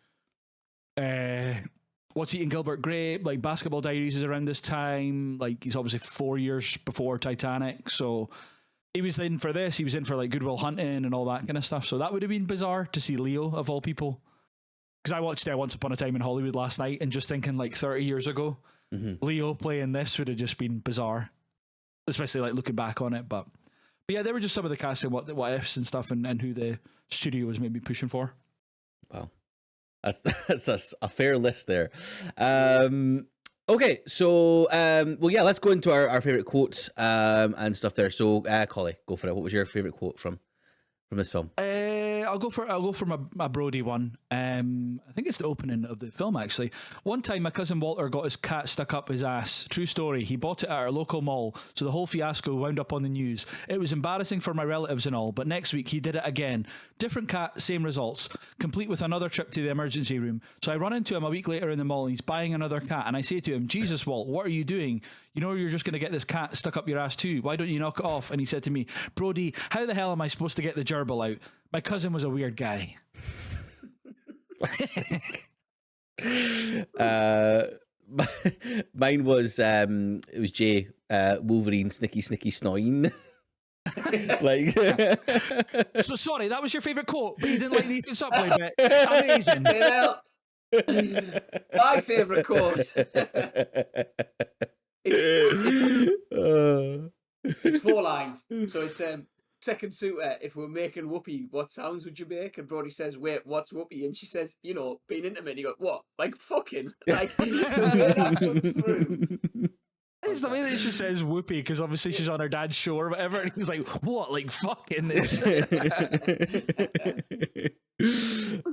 What's Eating Gilbert Grape, like Basketball Diaries is around this time. Like he's obviously 4 years before Titanic. So he was in for this. He was in for like Good Will Hunting and all that kind of stuff. So that would have been bizarre to see Leo of all people. Because I watched Once Upon a Time in Hollywood last night and just thinking like 30 years ago, Leo playing this would have just been bizarre. Especially like looking back on it. But yeah, they were just some of the casting what ifs and stuff and who the studio was maybe pushing for. Wow. That's a fair list there. Okay, so well, yeah, let's go into our favorite quotes and stuff there. So, Collie, go for it. What was your favorite quote from this film? I'll go for my Brody one. I think it's the opening of the film actually. One time, my cousin Walter got his cat stuck up his ass. True story. He bought it at our local mall, so the whole fiasco wound up on the news. It was embarrassing for my relatives and all, but next week he did it again. Different cat, same results, complete with another trip to the emergency room. So I run into him a week later in the mall and he's buying another cat, and I say to him, Jesus, Walt, what are you doing? You know you're just going to get this cat stuck up your ass too. Why don't you knock it off? And he said to me, Brody, how the hell am I supposed to get the gerbil out? My cousin was a weird guy. Mine was it was Jay Wolverine snicky snoying. Like So sorry, that was your favourite quote, but you didn't like the Ethan Suppley bit. Amazing. Well, my favourite quote. It's 4 lines. So it's second suitor, if we're making whoopee, what sounds would you make? And Brody says, wait, what's whoopee? And she says, you know, being intimate. And you go, what? Like fucking? Like the way that comes through. It's the way that she says whoopee, because obviously she's on her dad's show or whatever, and he's like, what? Like fucking it's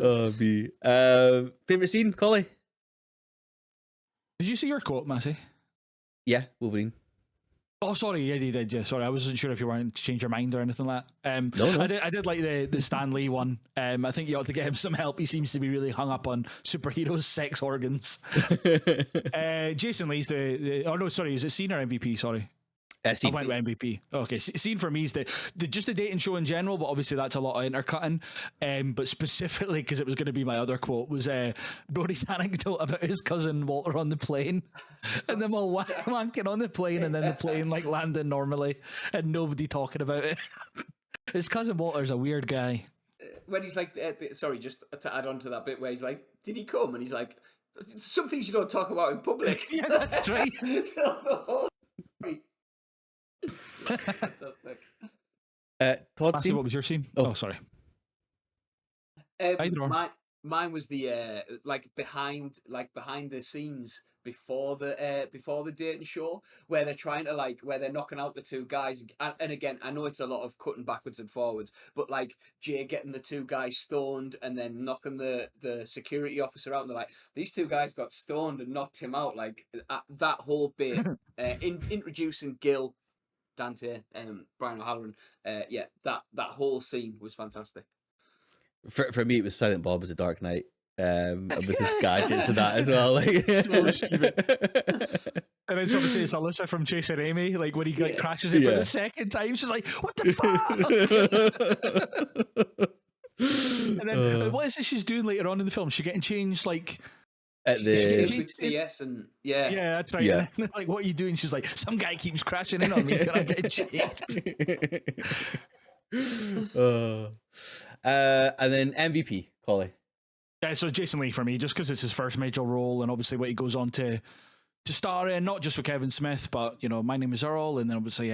Oh me. Favorite scene, Collie? Did you see your quote, Massey? Yeah, Wolverine. Oh, sorry, yeah, you did. Yeah, sorry, I wasn't sure if you wanted to change your mind or anything like that. No. I did like the Stan Lee one. I think you ought to get him some help. He seems to be really hung up on superheroes' sex organs. Jason Lee's oh no, sorry, is it scene or MVP? Sorry. Scene. I went with MVP. Okay, scene for me is just the dating show in general, but obviously that's a lot of intercutting. But specifically, because it was going to be my other quote, was Brody's anecdote about his cousin Walter on the plane, and them all wanking on the plane, and then the plane like landing normally, and nobody talking about it. His cousin Walter's a weird guy. When he's like, sorry, just to add on to that bit where he's like, did he come? And he's like, some things you don't talk about in public. Yeah, that's right. So the whole story. Fantastic. Todd, Massey, what was your scene? Oh sorry. Either or. Mine was the like behind the scenes before the dating show, where they're trying to where they're knocking out the two guys, and again, I know it's a lot of cutting backwards and forwards, but like Jay getting the two guys stoned and then knocking the security officer out, and they're like, these two guys got stoned and knocked him out, like that whole bit, introducing Gil, Dante, Brian O'Halloran, yeah, that whole scene was fantastic. For me, it was Silent Bob as a Dark Knight, with his gadgets and that as well. Like, So stupid. And then obviously it's Alyssa from Chasing Amy, like when he like crashes it for the second time, she's like, "What the fuck?" And then what is it she's doing later on in the film? She's getting changed, like at the Yes, and yeah, that's right. Yeah. And then, like, what are you doing? She's like, some guy keeps crashing in on me. Can I get changed? And then MVP, Collie. Yeah, so Jason Lee for me, just because it's his first major role, and obviously what he goes on to star in, not just with Kevin Smith, but My Name Is Earl, and then obviously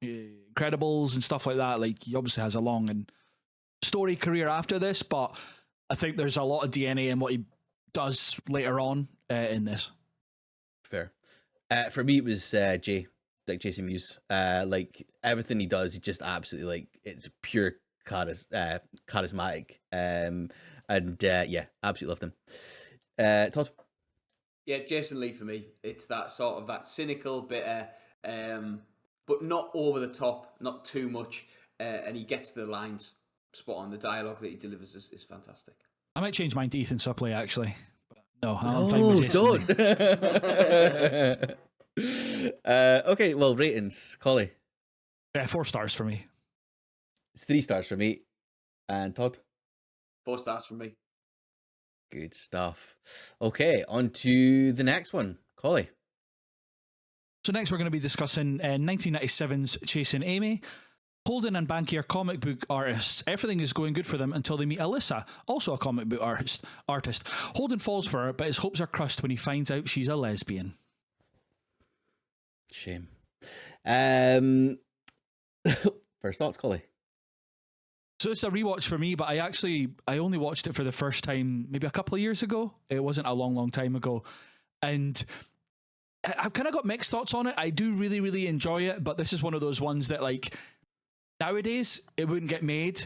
Incredibles and stuff like that. Like, he obviously has a long and story career after this, but I think there's a lot of DNA in what he does later on in this. Fair. For me, it was Jason Mewes. Like, everything he does, he just absolutely, like, it's pure charismatic. And yeah, absolutely loved him. Todd? Yeah, Jason Lee for me. It's that sort of that cynical, bitter, but not over the top, not too much, and he gets the lines spot on. The dialogue that he delivers is fantastic. I might change mine to Ethan Suplee, actually. But no, I'm fine with Jason Lee. Okay, well, ratings. Collie? Yeah, 4 stars for me. It's 3 stars for me. And Todd? 4 stars for me. Good stuff. Okay, on to the next one. Collie? So next we're going to be discussing 1997's Chasing Amy. Holden and Banky are comic book artists. Everything is going good for them until they meet Alyssa, also a comic book artist. Holden falls for her, but his hopes are crushed when he finds out she's a lesbian. Shame. First thoughts, Collie? So it's a rewatch for me, but I only watched it for the first time maybe a couple of years ago. It wasn't a long time ago. And I've kind of got mixed thoughts on it. I do really, really enjoy it, but this is one of those ones that, like, nowadays it wouldn't get made,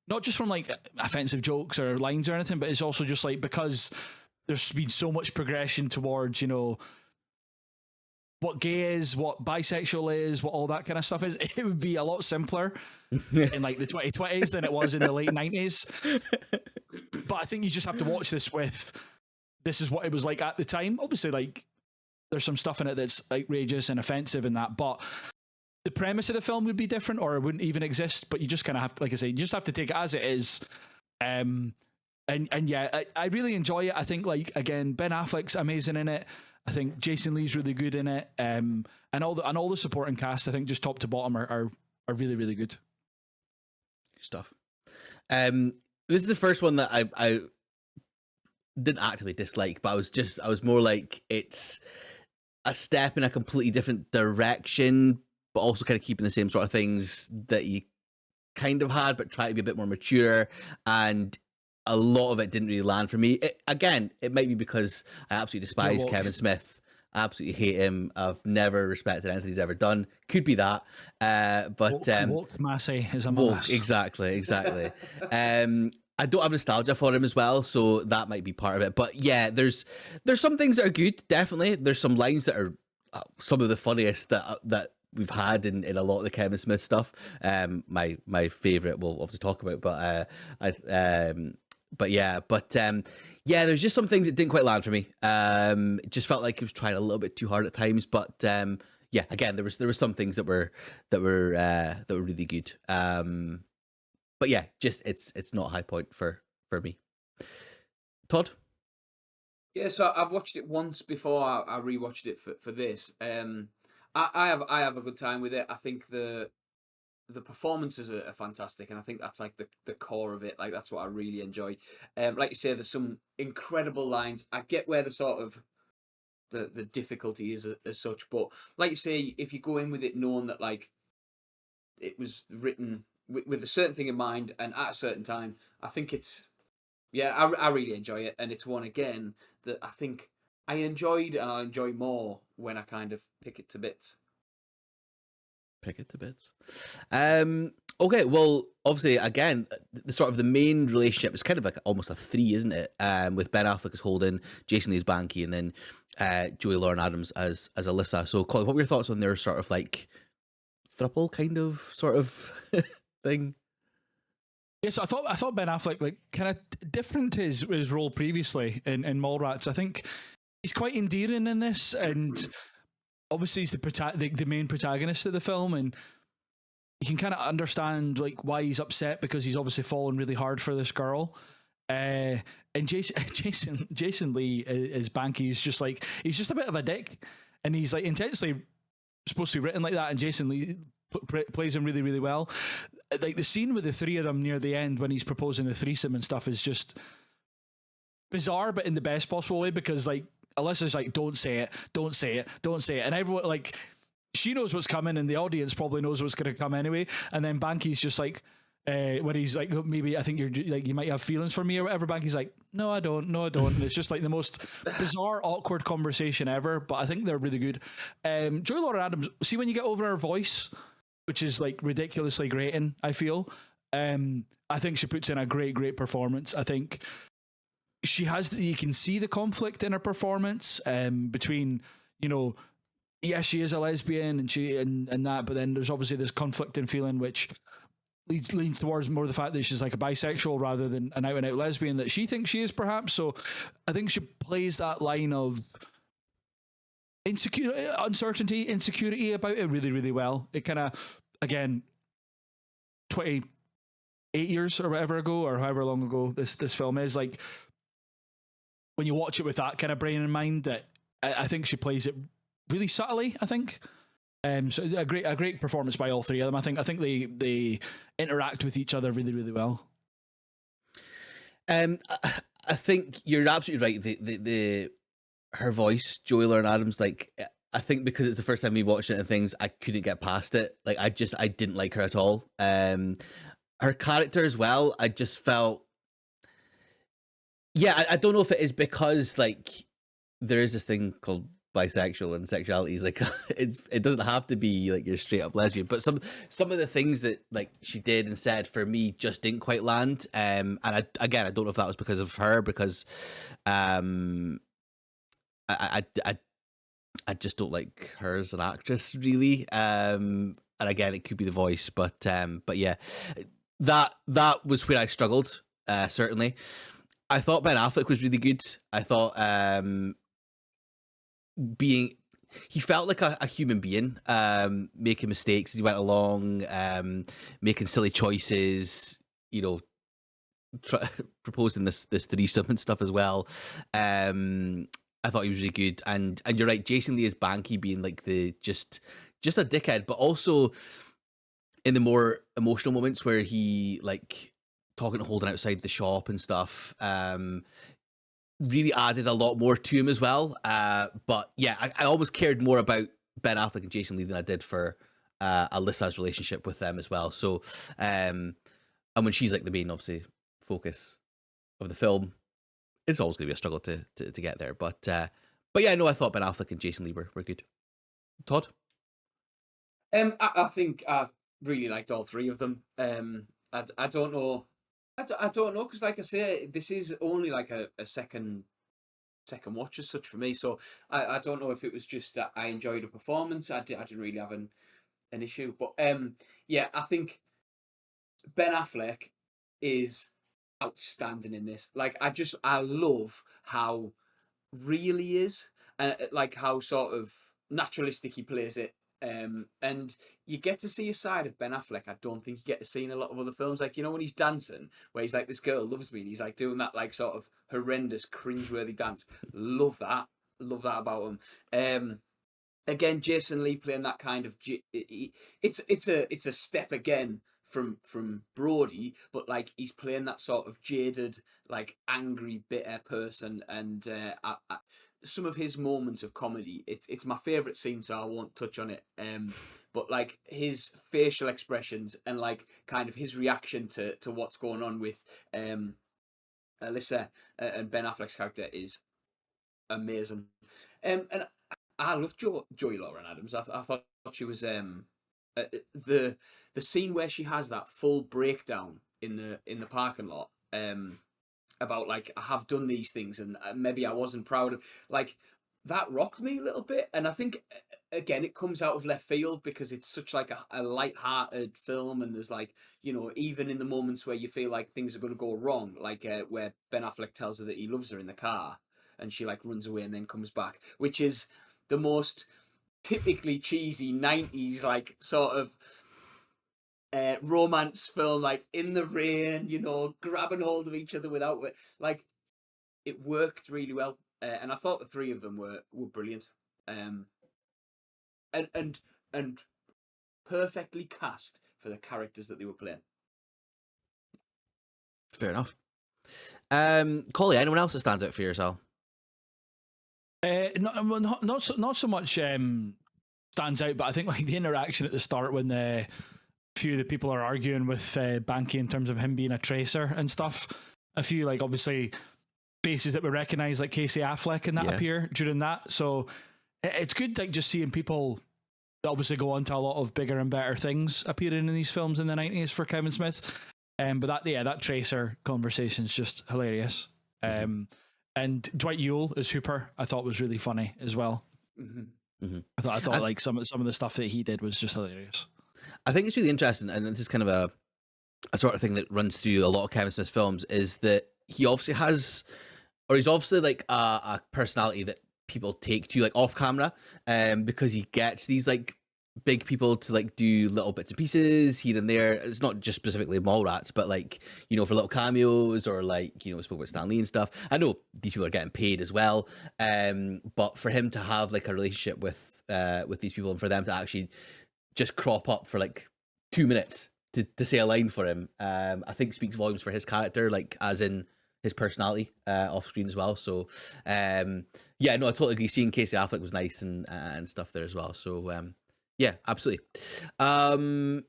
not just from like offensive jokes or lines or anything, but it's also just like because there's been so much progression towards, what gay is, what bisexual is, what all that kind of stuff is. It would be a lot simpler in like the 2020s than it was in the late 90s. But I think you just have to watch this this is what it was like at the time. Obviously, like, there's some stuff in it that's outrageous and offensive and that, but the premise of the film would be different, or it wouldn't even exist. But you just kind of have to, like I say, you just have to take it as it is. And yeah, I really enjoy it. I think, like, again, Ben Affleck's amazing in it. I think Jason Lee's really good in it. And all the supporting cast, I think, just top to bottom are really, really good. Good stuff. This is the first one that I didn't actively dislike, but I was more like, it's a step in a completely different direction, but also kind of keeping the same sort of things that you kind of had, but try to be a bit more mature. And a lot of it didn't really land for me. It might be because I absolutely despise Kevin Smith. I absolutely hate him. I've never respected anything he's ever done. Could be that. But woke Massey is a woke, mass. exactly. I don't have nostalgia for him as well, so that might be part of it. But yeah, there's some things that are good, definitely. There's some lines that are some of the funniest that we've had in a lot of the Kevin Smith stuff. My favorite we'll obviously talk about, but yeah, there's just some things that didn't quite land for me. It just felt like he was trying a little bit too hard at times, but yeah, again, there was some things that were really good. But yeah, just it's not a high point for me. Todd? Yeah, so I've watched it once before. I rewatched it for this. I have a good time with it. I think the performances are fantastic, and I think that's like the core of it. Like, that's what I really enjoy. Like you say, there's some incredible lines. I get where the sort of the difficulty is as such, but like you say, if you go in with it knowing that, like, it was written with a certain thing in mind and at a certain time, I think it's Yeah, I really enjoy it, and it's one again that I think I enjoyed, and I enjoy more when I kind of pick it to bits. Pick it to bits. Okay, well, obviously, again, the sort of the main relationship is kind of like almost a three, isn't it? With Ben Affleck as Holden, Jason Lee as Banky, and then Joey Lauren Adams as Alyssa. So, Colin, what were your thoughts on their sort of like thruple kind of sort of thing? Yes, I thought Ben Affleck, like, kind of different to his role previously in Mallrats. I think he's quite endearing in this, and obviously he's the main protagonist of the film, and you can kind of understand like why he's upset, because he's obviously fallen really hard for this girl. And Jason Lee is Banky. He's just like, he's just a bit of a dick, and he's like intentionally supposed to be written like that. And Jason Lee plays him really, really well. Like the scene with the three of them near the end when he's proposing the threesome and stuff is just bizarre, but in the best possible way, because like Alyssa's like, don't say it, don't say it, don't say it, and everyone like, she knows what's coming, and the audience probably knows what's going to come anyway. And then Banky's just like, when he's like, maybe I think you're like, you might have feelings for me or whatever. Banky's like, no, I don't, no, I don't. And it's just like the most bizarre, awkward conversation ever. But I think they're really good. Joy Lauren Adams, see, when you get over her voice, which is like ridiculously grating, I feel. I think she puts in a great performance. I think she has, you can see the conflict in her performance between, you know, yes, she is a lesbian and that, but then there's obviously this conflicting feeling which leans towards more the fact that she's like a bisexual rather than an out and out lesbian that she thinks she is, perhaps. So I think she plays that line of uncertainty, insecurity about it really, really well. It kind of, again, 28 years or whatever ago, or however long ago this film is, like, when you watch it with that kind of brain in mind, that I think she plays it really subtly, I think. So a great performance by all three of them. I think they interact with each other really, really well. I think you're absolutely right. The her voice, Joey Lauren Adams, like, I think because it's the first time we watched it and things, I couldn't get past it. Like, I didn't like her at all. Her character as well, I just felt, yeah, I don't know if it is because like there is this thing called bisexual, and sexuality is like it doesn't have to be like you're straight up lesbian, but some of the things that like she did and said for me just didn't quite land. And I don't know if that was because of her, because I just don't like her as an actress, really. And again, it could be the voice, but yeah, that was where I struggled. Certainly, I thought Ben Affleck was really good. I thought he felt like a human being, making mistakes as he went along, making silly choices, you know, proposing this threesome and stuff as well. I thought he was really good, and you're right, Jason Lee as Banky being like the just a dickhead, but also in the more emotional moments where he like talking to Holden outside the shop and stuff. Really added a lot more to him as well. But yeah, I almost cared more about Ben Affleck and Jason Lee than I did for Alyssa's relationship with them as well. So, and when she's like the main, obviously, focus of the film, it's always going to be a struggle to get there. But yeah, no, I thought Ben Affleck and Jason Lee were good. Todd? I think I really liked all three of them. I don't know. I don't know, because like I say, this is only like a second watch as such for me. So I don't know if it was just that I enjoyed the performance. I didn't really have an issue. But yeah, I think Ben Affleck is outstanding in this. Like, I love how real he is, and like how sort of naturalistic he plays it. And you get to see a side of Ben Affleck I don't think you get to see in a lot of other films. Like, you know, when he's dancing, where he's like, this girl loves me, and he's like doing that like sort of horrendous, cringeworthy dance. Love that about him. Again, Jason Lee playing that kind of it's a step again from Brody, but like he's playing that sort of jaded, like angry, bitter person, and some of his moments of comedy, it's my favorite scene, so I won't touch on it. But like his facial expressions and like kind of his reaction to what's going on with Alyssa and Ben Affleck's character is amazing. And I love Joey Lauren Adams. I thought she was the scene where she has that full breakdown in the parking lot about like, I have done these things and maybe I wasn't proud of, like, that rocked me a little bit. And I think again it comes out of left field because it's such like a light-hearted film, and there's like, you know, even in the moments where you feel like things are going to go wrong, like where Ben Affleck tells her that he loves her in the car and she like runs away and then comes back, which is the most typically cheesy 90s like sort of romance film, like in the rain, you know, grabbing hold of each other without, like, it worked really well. And I thought the three of them were brilliant, and perfectly cast for the characters that they were playing. Fair enough. Collie, anyone else that stands out for yourself? Not so much stands out, but I think like the interaction at the start when a few of the people are arguing with Banky in terms of him being a tracer and stuff. A few like obviously faces that we recognise, like Casey Affleck and that appear during that. So it's good like just seeing people obviously go on to a lot of bigger and better things appearing in these films in the 90s for Kevin Smith. But that tracer conversation is just hilarious. And Dwight Ewell as Hooper, I thought was really funny as well. I thought like some of the stuff that he did was just hilarious. I think it's really interesting, and this is kind of a sort of thing that runs through a lot of Kevin Smith films, is that he obviously has, or he's obviously like a personality that people take to like off camera, because he gets these like big people to like do little bits and pieces here and there. It's not just specifically Mallrats, but like, you know, for little cameos, or like, you know, we spoke about Stan Lee and stuff. I know these people are getting paid as well, but for him to have like a relationship with these people, and for them to actually just crop up for like 2 minutes to say a line for him, I think speaks volumes for his character, like as in his personality off screen as well. So I totally agree. Seeing Casey Affleck was nice and stuff there as well. So yeah, absolutely. Todd,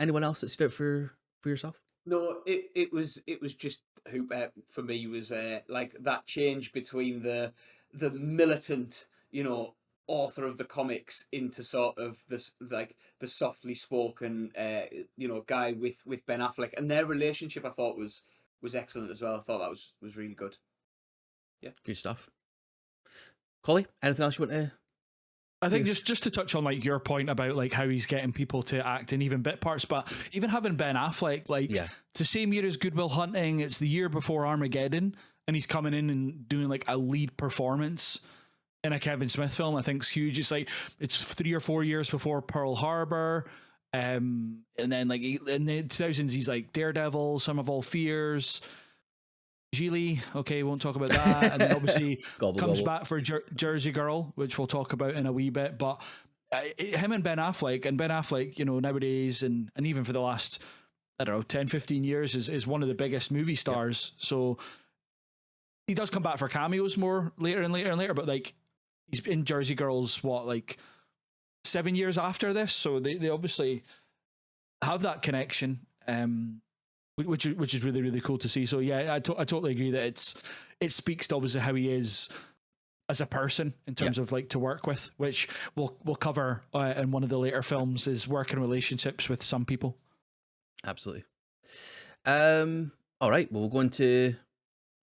anyone else that stood out for yourself? No, it was just Hooper for me was like that change between the militant, you know, author of the comics into sort of this like the softly spoken you know, guy with Ben Affleck, and their relationship I thought was excellent as well. I thought that was really good. Yeah, good stuff. Collie, anything else you want to? I think just to touch on like your point about like how he's getting people to act in even bit parts, but even having Ben Affleck, like it's the same year as Good Will Hunting, it's the year before Armageddon, and he's coming in and doing like a lead performance in a Kevin Smith film. I think it's huge. It's like it's 3 or 4 years before Pearl Harbor, and then like in the 2000s he's like Daredevil, Sum of All Fears, Geely, okay, won't talk about that. And then obviously comes back for Jersey Girl, which we'll talk about in a wee bit. But him and Ben Affleck, you know, nowadays and even for the last, I don't know, 10, 15 years is one of the biggest movie stars. Yeah. So he does come back for cameos more later and later, but like he's in Jersey Girls, like 7 years after this. So they obviously have that connection. Which is really, really cool to see. So yeah, I totally agree that it speaks to obviously how he is as a person in terms of like to work with, which we'll cover in one of the later films, is working relationships with some people. Absolutely. All right, well, we'll go into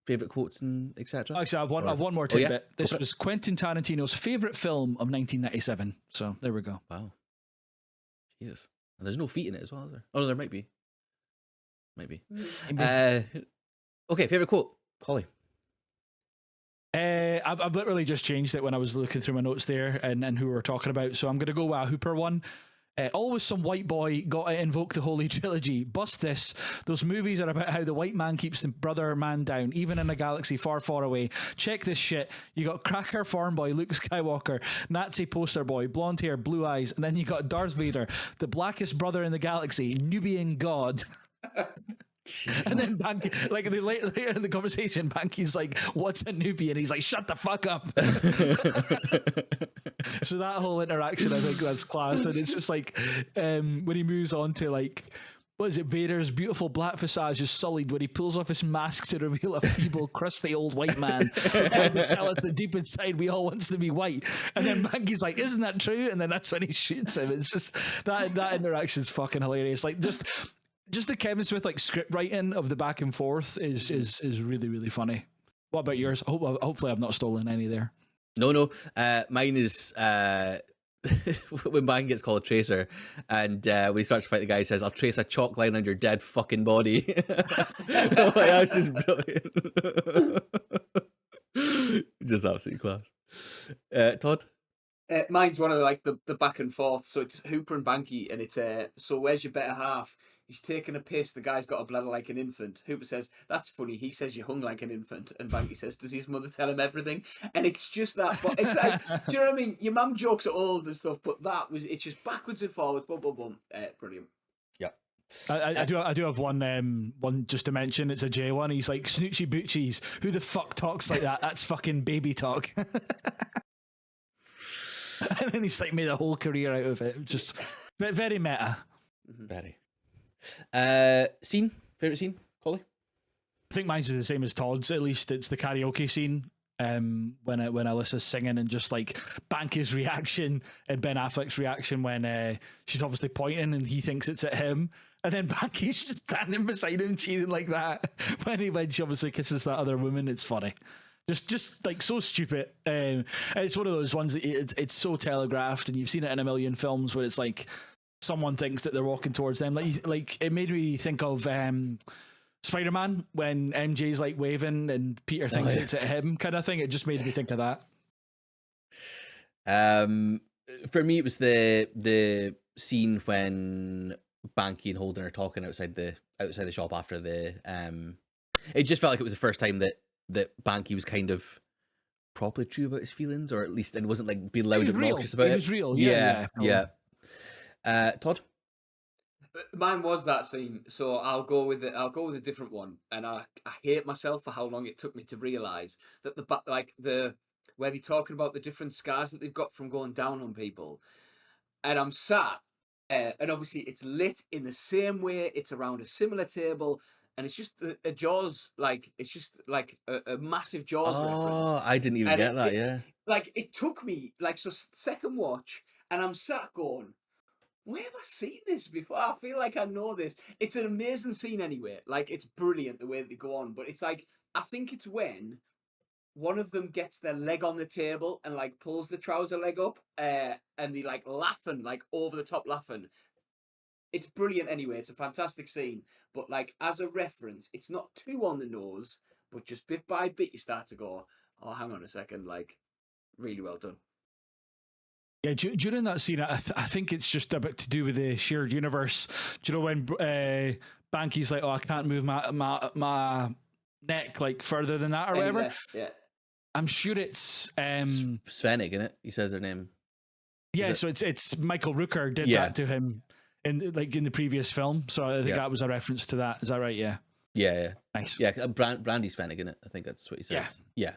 favorite quotes and etc. Actually, I have one more tidbit. This was Quentin Tarantino's favorite film of 1997. So there we go. Wow. Jesus. And there's no feet in it as well, is there? Oh, no, there might be. Maybe. Okay, favorite quote, Collie. I've literally just changed it when I was looking through my notes there and who we were talking about. So I'm going to go with a Hooper one. Always some white boy got to invoke the Holy Trilogy. Bust this. Those movies are about how the white man keeps the brother man down, even in a galaxy far, far away. Check this shit. You got cracker farm boy Luke Skywalker, Nazi poster boy, blonde hair, blue eyes, and then you got Darth Vader, the blackest brother in the galaxy, Nubian god. And then Banky, like later in the conversation, Banky's like, "What's a Nubian?" He's like, "Shut the fuck up." So that whole interaction, I think that's class, and it's just like when he moves on to like what is it? Vader's beautiful black visage is sullied when he pulls off his mask to reveal a feeble, crusty old white man who tried to tell us that deep inside we all wants to be white. And then Maggie's like, "Isn't that true?" And then that's when he shoots him. It's just that interaction's fucking hilarious. Like just the Kevin Smith like script writing of the back and forth is really, really funny. What about yours? Hopefully I've not stolen any there. No. Mine is when Bang gets called Tracer, and when he starts to fight the guy, he says, "I'll trace a chalk line on your dead fucking body." Like, that's just brilliant. Just absolutely class. Todd? Mine's one of the back and forth. So it's Hooper and Banky, and it's so where's your better half? He's taking a piss. The guy's got a bladder like an infant. Hooper says, "That's funny." He says, "You hung like an infant." And Banky says, "Does his mother tell him everything?" And it's just that. But it's like, do you know what I mean? Your mum jokes are old and stuff, but it's just backwards and forwards. Boom, boom, boom. Brilliant. Yep. I do have one just to mention. It's a J one. He's like, "Snoochie Boochies. Who the fuck talks like that? That's fucking baby talk." And then he's like made a whole career out of it. Just very meta. Very. Favorite scene, Collie? I think mine's the same as Todd's. At least it's the karaoke scene. When Alyssa's singing, and just like Banky's reaction and Ben Affleck's reaction when she's obviously pointing and he thinks it's at him, and then Banky's just standing beside him cheating like that when she obviously kisses that other woman. It's funny. Just like so stupid. It's one of those ones that it's so telegraphed, and you've seen it in a million films where it's like someone thinks that they're walking towards them. Like it made me think of Spider-Man when MJ's like waving and Peter thinks it's at him, kind of thing. It just made me think of that. For me, it was the scene when Banky and Holden are talking outside the shop after the. It just felt like it was the first time that Banky was kind of properly true about his feelings, or at least, and wasn't like being loud and obnoxious about it. It was real. Yeah. Todd? Mine was that scene, so I'll go with it. I'll go with a different one, and I hate myself for how long it took me to realise that where they're talking about the different scars that they've got from going down on people, and I'm sat, and obviously it's lit in the same way. It's around a similar table. And it's just a Jaws, like, it's just like a massive Jaws reference. Oh, I didn't even get that, yeah. Like, it took me, like, so second watch, and I'm sat going, where have I seen this before? I feel like I know this. It's an amazing scene anyway. Like, it's brilliant the way that they go on. But it's like, I think it's when one of them gets their leg on the table and, like, pulls the trouser leg up, and they, like, laughing, like, over the top laughing. It's brilliant anyway. It's a fantastic scene. But, like, as a reference, it's not too on the nose, but just bit by bit you start to go, oh, hang on a second, like, really well done. Yeah, during that scene, I think it's just a bit to do with the shared universe. Do you know when Banky's like, "Oh, I can't move my neck like further than that," or whatever? Yeah. I'm sure it's Svenig, isn't it? He says their name. Yeah, so it's Michael Rooker did that to him in the previous film. So I think that was a reference to that. Is that right? Yeah. Yeah. Nice. Yeah, Brandy Svenig, isn't it? I think that's what he says. Yeah.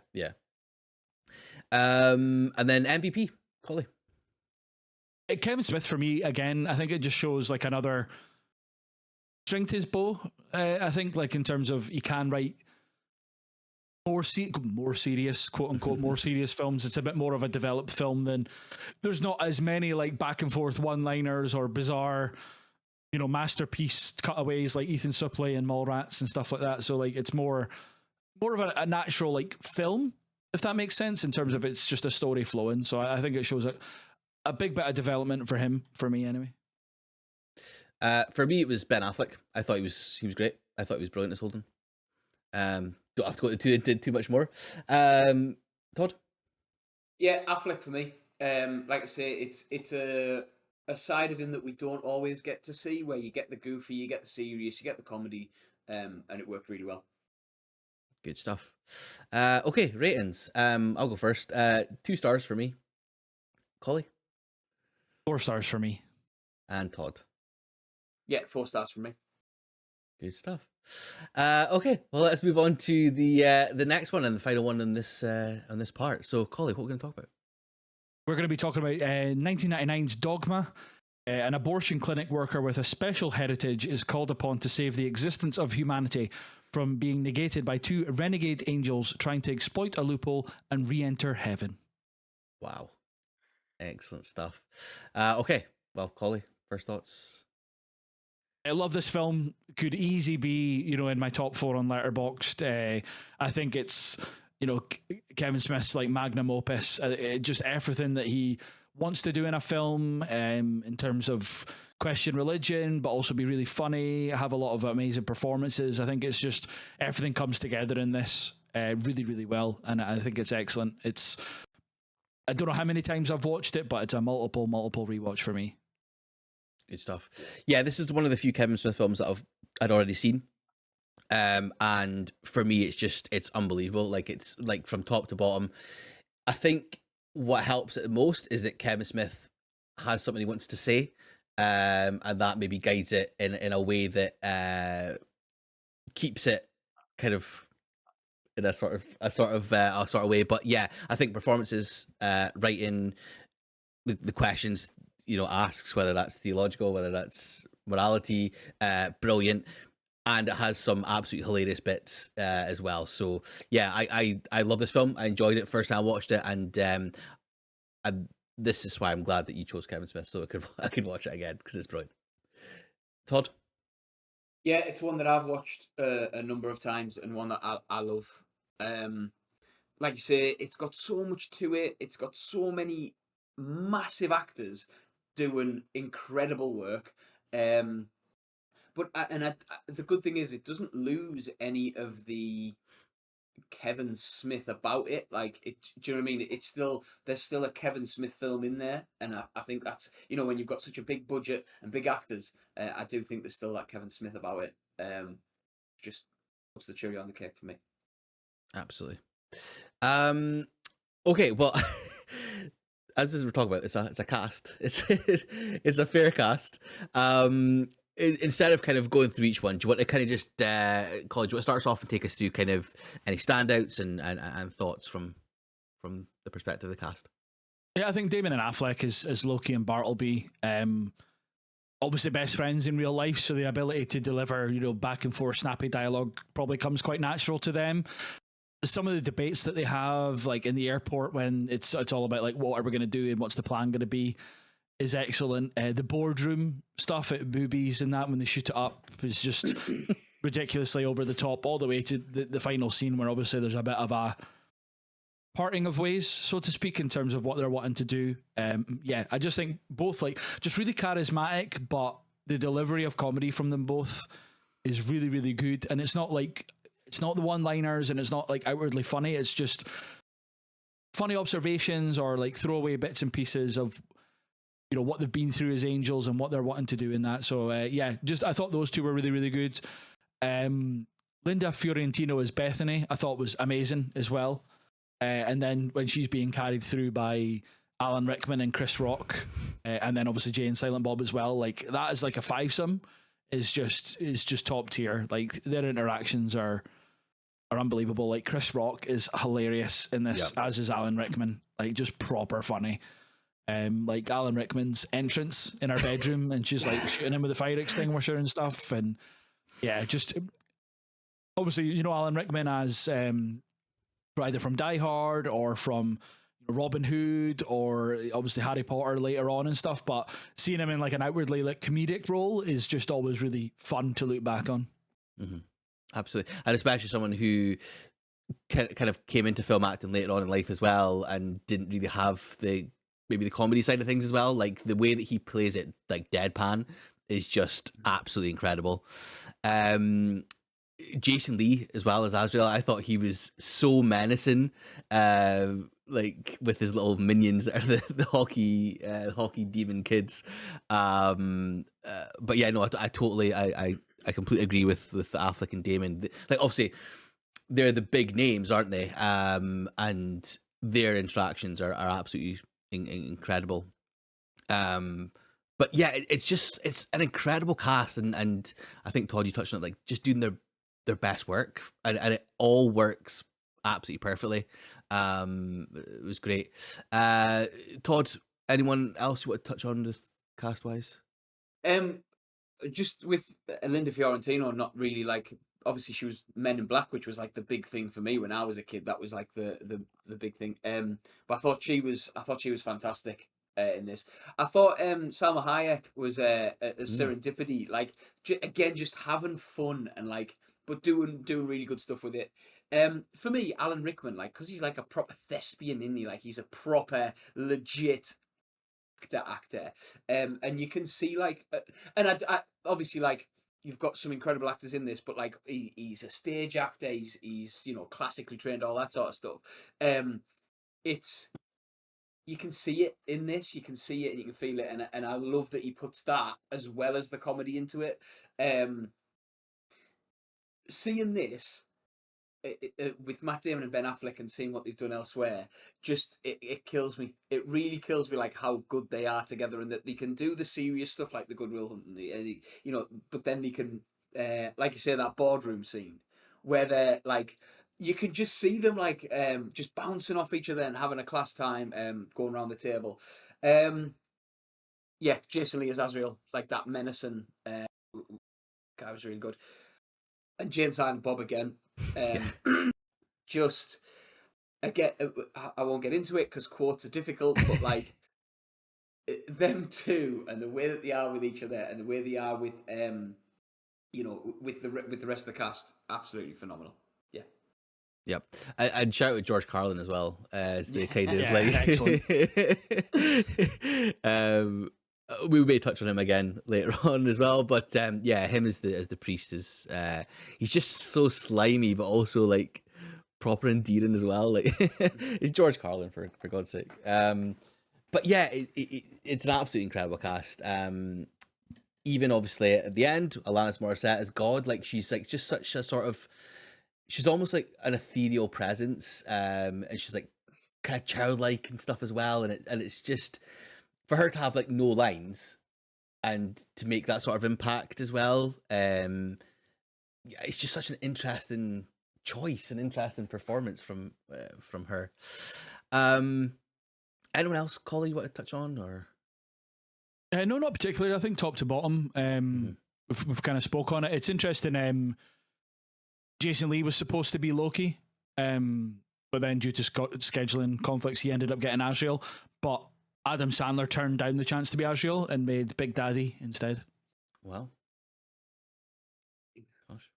And then MVP, Collie. Kevin Smith for me again. I think it just shows like another string to his bow. I think like in terms of he can write more serious, quote unquote, more serious films. It's a bit more of a developed film than there's not as many like back and forth one-liners or bizarre, masterpiece cutaways like Ethan Suplee and Mallrats and stuff like that. So like it's more of a natural like film, if that makes sense, in terms of it's just a story flowing. So I think it shows a big bit of development for him, for me anyway. For me, it was Ben Affleck. I thought he was great. I thought he was brilliant as Holden. Don't have to go into too much more. Todd? Yeah, Affleck for me. Like I say, it's a side of him that we don't always get to see, where you get the goofy, you get the serious, you get the comedy, and it worked really well. Good stuff. Okay, ratings. I'll go first. 2 stars for me. Collie? 4 stars for me. And Todd? Yeah, 4 stars for me. Good stuff. Okay, well, let's move on to the next one and the final one on this part. So, Collie, what are we going to talk about? We're going to be talking about 1999's Dogma. An abortion clinic worker with a special heritage is called upon to save the existence of humanity from being negated by two renegade angels trying to exploit a loophole and re-enter heaven. Wow. Excellent stuff. Okay. Well, Collie, first thoughts? I love this film. Could easily be, in my top 4 on Letterboxd. I think it's, Kevin Smith's like magnum opus. Just everything that he wants to do in a film, in terms of question religion, but also be really funny. Have a lot of amazing performances. I think it's just everything comes together in this really, really well, and I think it's excellent. I don't know how many times I've watched it, but it's a multiple rewatch for me. Good stuff. Yeah, this is one of the few Kevin Smith films that I'd already seen. And for me, it's unbelievable. Like, it's like from top to bottom. I think what helps it the most is that Kevin Smith has something he wants to say, and that maybe guides it in a way that keeps it kind of in a sort of way. But yeah, I think performances, writing, the questions asks, whether that's theological, whether that's morality, brilliant. And it has some absolutely hilarious bits as well. So yeah, I love this film. I enjoyed it first time I watched it, and this is why I'm glad that you chose Kevin Smith, so I could watch it again, because it's brilliant. Todd? Yeah, it's one that I've watched a number of times, and one that I love. Like you say, it's got so much to it. It's got so many massive actors doing incredible work. But the good thing is, it doesn't lose any of the Kevin Smith about it. Like, do you know what I mean? There's still a Kevin Smith film in there, and I think that's, when you've got such a big budget and big actors, I do think there's still that Kevin Smith about it. Just puts the cherry on the cake for me. Absolutely. Okay, well, as we're talking about, it's a cast. It's a fair cast. Instead of kind of going through each one, do you want to kind of just Colin, do you want to start us off and take us through kind of any standouts and thoughts from the perspective of the cast? Yeah, I think Damon and Affleck as Loki and Bartleby, obviously best friends in real life, so the ability to deliver, back and forth snappy dialogue probably comes quite natural to them. Some of the debates that they have, like in the airport, when it's all about like, what are we going to do and what's the plan going to be, is excellent. The boardroom stuff at Boobies and that, when they shoot it up, is just ridiculously over the top, all the way to the final scene, where obviously there's a bit of a parting of ways, so to speak, in terms of what they're wanting to do. Yeah, I just think both, like, just really charismatic, but the delivery of comedy from them both is really, really good. And it's not the one-liners, and it's not like outwardly funny. It's just funny observations or like throwaway bits and pieces of what they've been through as angels and what they're wanting to do in that. So yeah, just I thought those two were really, really good. Linda Fiorentino as Bethany, I thought was amazing as well. And then when she's being carried through by Alan Rickman and Chris Rock, and then obviously Jay and Silent Bob as well, like that is like a fivesome, is just top tier. Like their interactions are unbelievable. Like Chris Rock is hilarious in this, as is Alan Rickman. Like just proper funny. Like Alan Rickman's entrance in her bedroom, and she's like shooting him with a fire extinguisher and stuff, and yeah, just obviously Alan Rickman as either from Die Hard or from Robin Hood or obviously Harry Potter later on and stuff, but seeing him in like an outwardly like comedic role is just always really fun to look back on. Mm-hmm. Absolutely, and especially someone who kind of came into film acting later on in life as well, and didn't really have maybe the comedy side of things as well. Like the way that he plays it, like deadpan, is just absolutely incredible. Jason Lee as well as Azrael, I thought he was so menacing, like with his little minions that are the hockey demon kids. But yeah, no, I totally, I completely agree with Affleck and Damon. Like obviously they're the big names, aren't they? And their interactions are absolutely incredible. But yeah, it's an incredible cast, and I think Todd, you touched on it, like just doing their best work, and it all works absolutely perfectly. It was great. Todd, anyone else you want to touch on cast wise? Just with Linda Fiorentino, not really like. Obviously, she was Men in Black, which was like the big thing for me when I was a kid. That was like the big thing. But I thought she was fantastic in this. I thought Salma Hayek was a serendipity, like again just having fun and like, but doing really good stuff with it. For me, Alan Rickman, like, because he's like a proper thespian, isn't he? Like he's a proper legit actor, and you can see like, and I obviously like you've got some incredible actors in this, but like he's a stage actor, he's classically trained, all that sort of stuff. It's You can see it in this, you can see it and you can feel it, and I love that he puts that as well as the comedy into it. Seeing this with Matt Damon and Ben Affleck and seeing what they've done elsewhere, just it kills me. It really kills me, like how good they are together, and that they can do the serious stuff like the Good Will Hunting, but then they can, like you say, that boardroom scene where they're like, you can just see them like just bouncing off each other and having a class time, going around the table. Yeah, Jason Lee as Azrael, like that menacing guy was really good, and Jane Silent Bob again. Just again, I won't get into it because quotes are difficult, but like them two and the way that they are with each other and the way they are with with the rest of the cast, absolutely phenomenal. Yeah. Yep. I'd shout out George Carlin as well as the kind of we may touch on him again later on as well, but him as the priest is he's just so slimy, but also like proper endearing as well. Like it's George Carlin for God's sake. But yeah, it's an absolutely incredible cast. Even obviously at the end, Alanis Morissette as God, like she's like just such a sort of, she's almost like an ethereal presence, and she's like kind of childlike and stuff as well, and it's just for her to have like no lines and to make that sort of impact as well. It's just such an interesting choice, an interesting performance from her. Anyone else, Collie, you want to touch on or? No, not particularly. I think top to bottom, we've kind of spoke on it. It's interesting. Jason Lee was supposed to be Loki, but then due to scheduling conflicts, he ended up getting Azrael. But Adam Sandler turned down the chance to be Azrael and made Big Daddy instead. Wow. Gosh.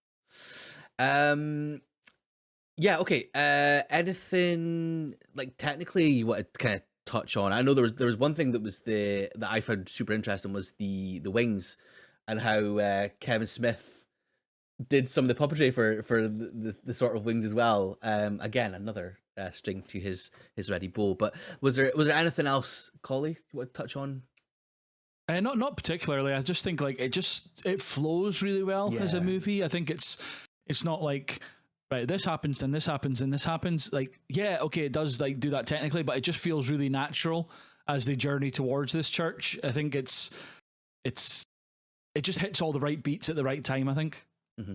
Yeah. Okay. Anything like technically you want to kind of touch on? I know there was one thing that I found super interesting was the wings and how Kevin Smith did some of the puppetry for the sort of wings as well. Again, another string to his ready bow. But was there anything else, Collie, you want to touch on? Not particularly. I just think like it flows really well as a movie. I think it's not like, right, this happens, then this happens, and this happens. Like, yeah, okay, it does like do that technically, but it just feels really natural as they journey towards this church. I think it just hits all the right beats at the right time, I think. Mm-hmm.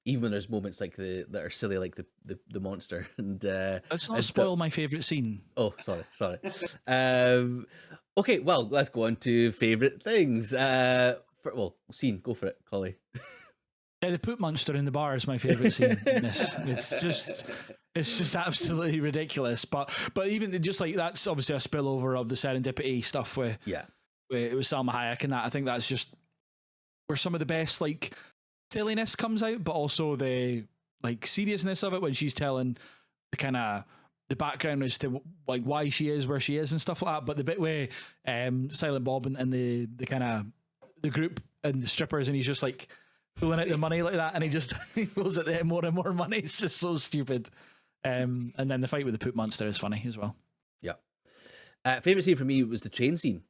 Even when there's moments like that are silly, like the monster, and let's not spoil my favorite scene. Oh, sorry. Okay, well, let's go on to favorite things. Scene. Go for it, Collie. Yeah, the poop monster in the bar is my favorite scene in this. It's just absolutely ridiculous. But even just like that's obviously a spillover of the serendipity stuff with it was Salma Hayek and that. I think that's just where some of the best like silliness comes out, but also the like seriousness of it when she's telling the kind of the background as to like why she is where she is and stuff like that. But the bit where Silent Bob and the kind of the group and the strippers and he's just like pulling out the money like that and he pulls out more and more money. It's just so stupid. And then the fight with the poop monster is funny as well. Yeah. Favorite scene for me was the train scene.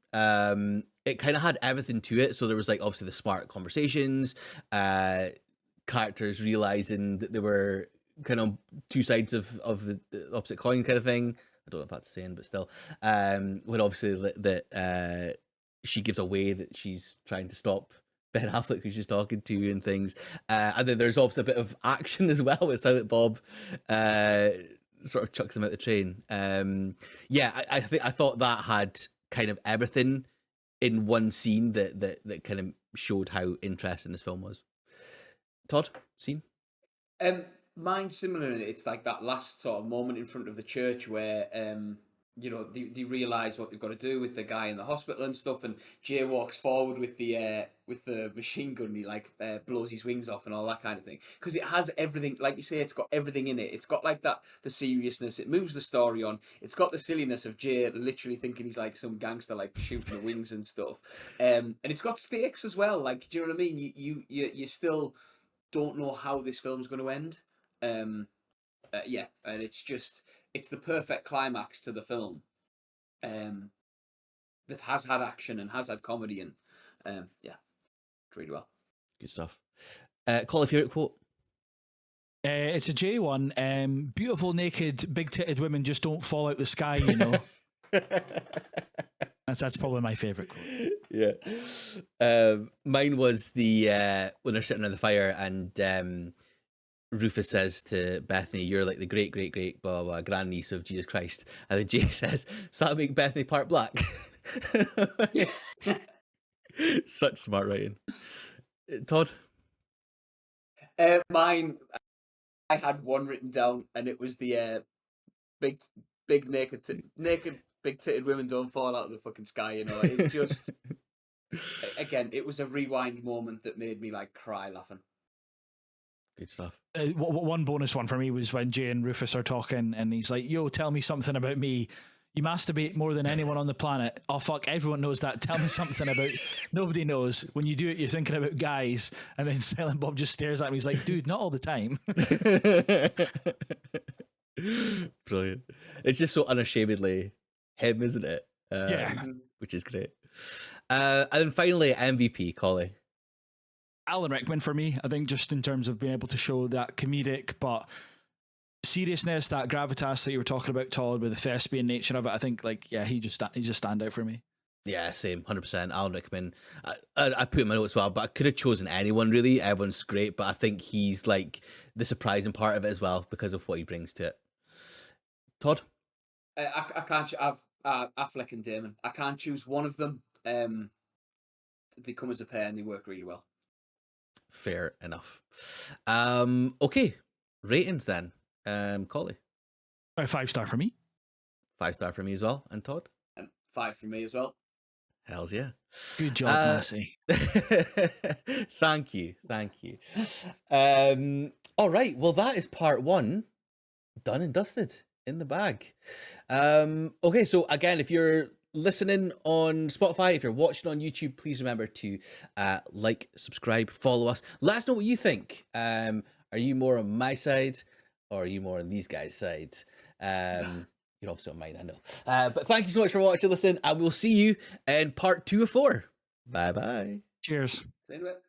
It kind of had everything to it. So there was like obviously the smart conversations, characters realizing that they were kind of two sides of the opposite coin kind of thing. I don't know if that's saying, but still, when obviously that she gives away that she's trying to stop Ben Affleck who she's talking to and things. And then there's also a bit of action as well with Silent Bob sort of chucks him out the train. I thought that had kind of everything in one scene that kind of showed how interesting this film was. Todd, scene? Mine's similar. It's like that last sort of moment in front of the church where they realise what they've got to do with the guy in the hospital and stuff, and Jay walks forward with the machine gun, and he like blows his wings off and all that kind of thing, because it has everything, like you say, it's got everything in it. It's got like that, the seriousness, it moves the story on, it's got the silliness of Jay literally thinking he's like some gangster, like shooting the wings and stuff, and it's got stakes as well. Like, do you know what I mean? You still don't know how this film's going to end. Yeah, and it's the perfect climax to the film, that has had action and has had comedy, and yeah, really well. Good stuff. Call a favourite quote. It's a J one. Beautiful, naked, big-titted women just don't fall out the sky, you know. That's probably my favourite quote. Yeah. Mine was the when they're sitting around the fire and Rufus says to Bethany, "You're like the great, great, great, blah, blah, blah, grandniece of Jesus Christ." And then Jay says, "So that'll make Bethany part black." Such smart writing. Todd? Mine, I had one written down, and it was the big naked big-titted women don't fall out of the fucking sky, you know. It just, again, it was a rewind moment that made me like cry laughing. Good stuff. One bonus one for me was when Jay and Rufus are talking, and he's like, "Yo, tell me something about me. You masturbate more than anyone on the planet." "Oh fuck, everyone knows that. Tell me something about..." "Nobody knows. When you do it, you're thinking about guys." And then Silent Bob just stares at me. He's like, "Dude, not all the time." Brilliant. It's just so unashamedly him, isn't it? Yeah. Which is great. And then finally, MVP, Collie. Alan Rickman for me, I think, just in terms of being able to show that comedic but seriousness, that gravitas that you were talking about, Todd, with the thespian nature of it. I think, like, yeah, he's a standout for me. Yeah, same, 100%. Alan Rickman. I put him in my notes as well, but I could have chosen anyone, really. Everyone's great, but I think he's like the surprising part of it as well because of what he brings to it. Todd? I can't. I've Affleck and Damon. I can't choose one of them. They come as a pair and they work really well. Fair enough. Okay, ratings then. Collie? 5-star for me. 5-star for me as well. And Todd? And 5 for me as well. Hells yeah. Good job, Massey. Thank you. All right, well, that is part 1 done and dusted, in the bag. Okay, so again, if you're listening on Spotify, if you're watching on YouTube, please remember to like, subscribe, follow us. Let us know what you think. Are you more on my side, or are you more on these guys' side? You're obviously on mine, I know. But thank you so much for watching, listening, and we'll see you in part 2 of 4. Bye bye. Cheers. See you in a bit.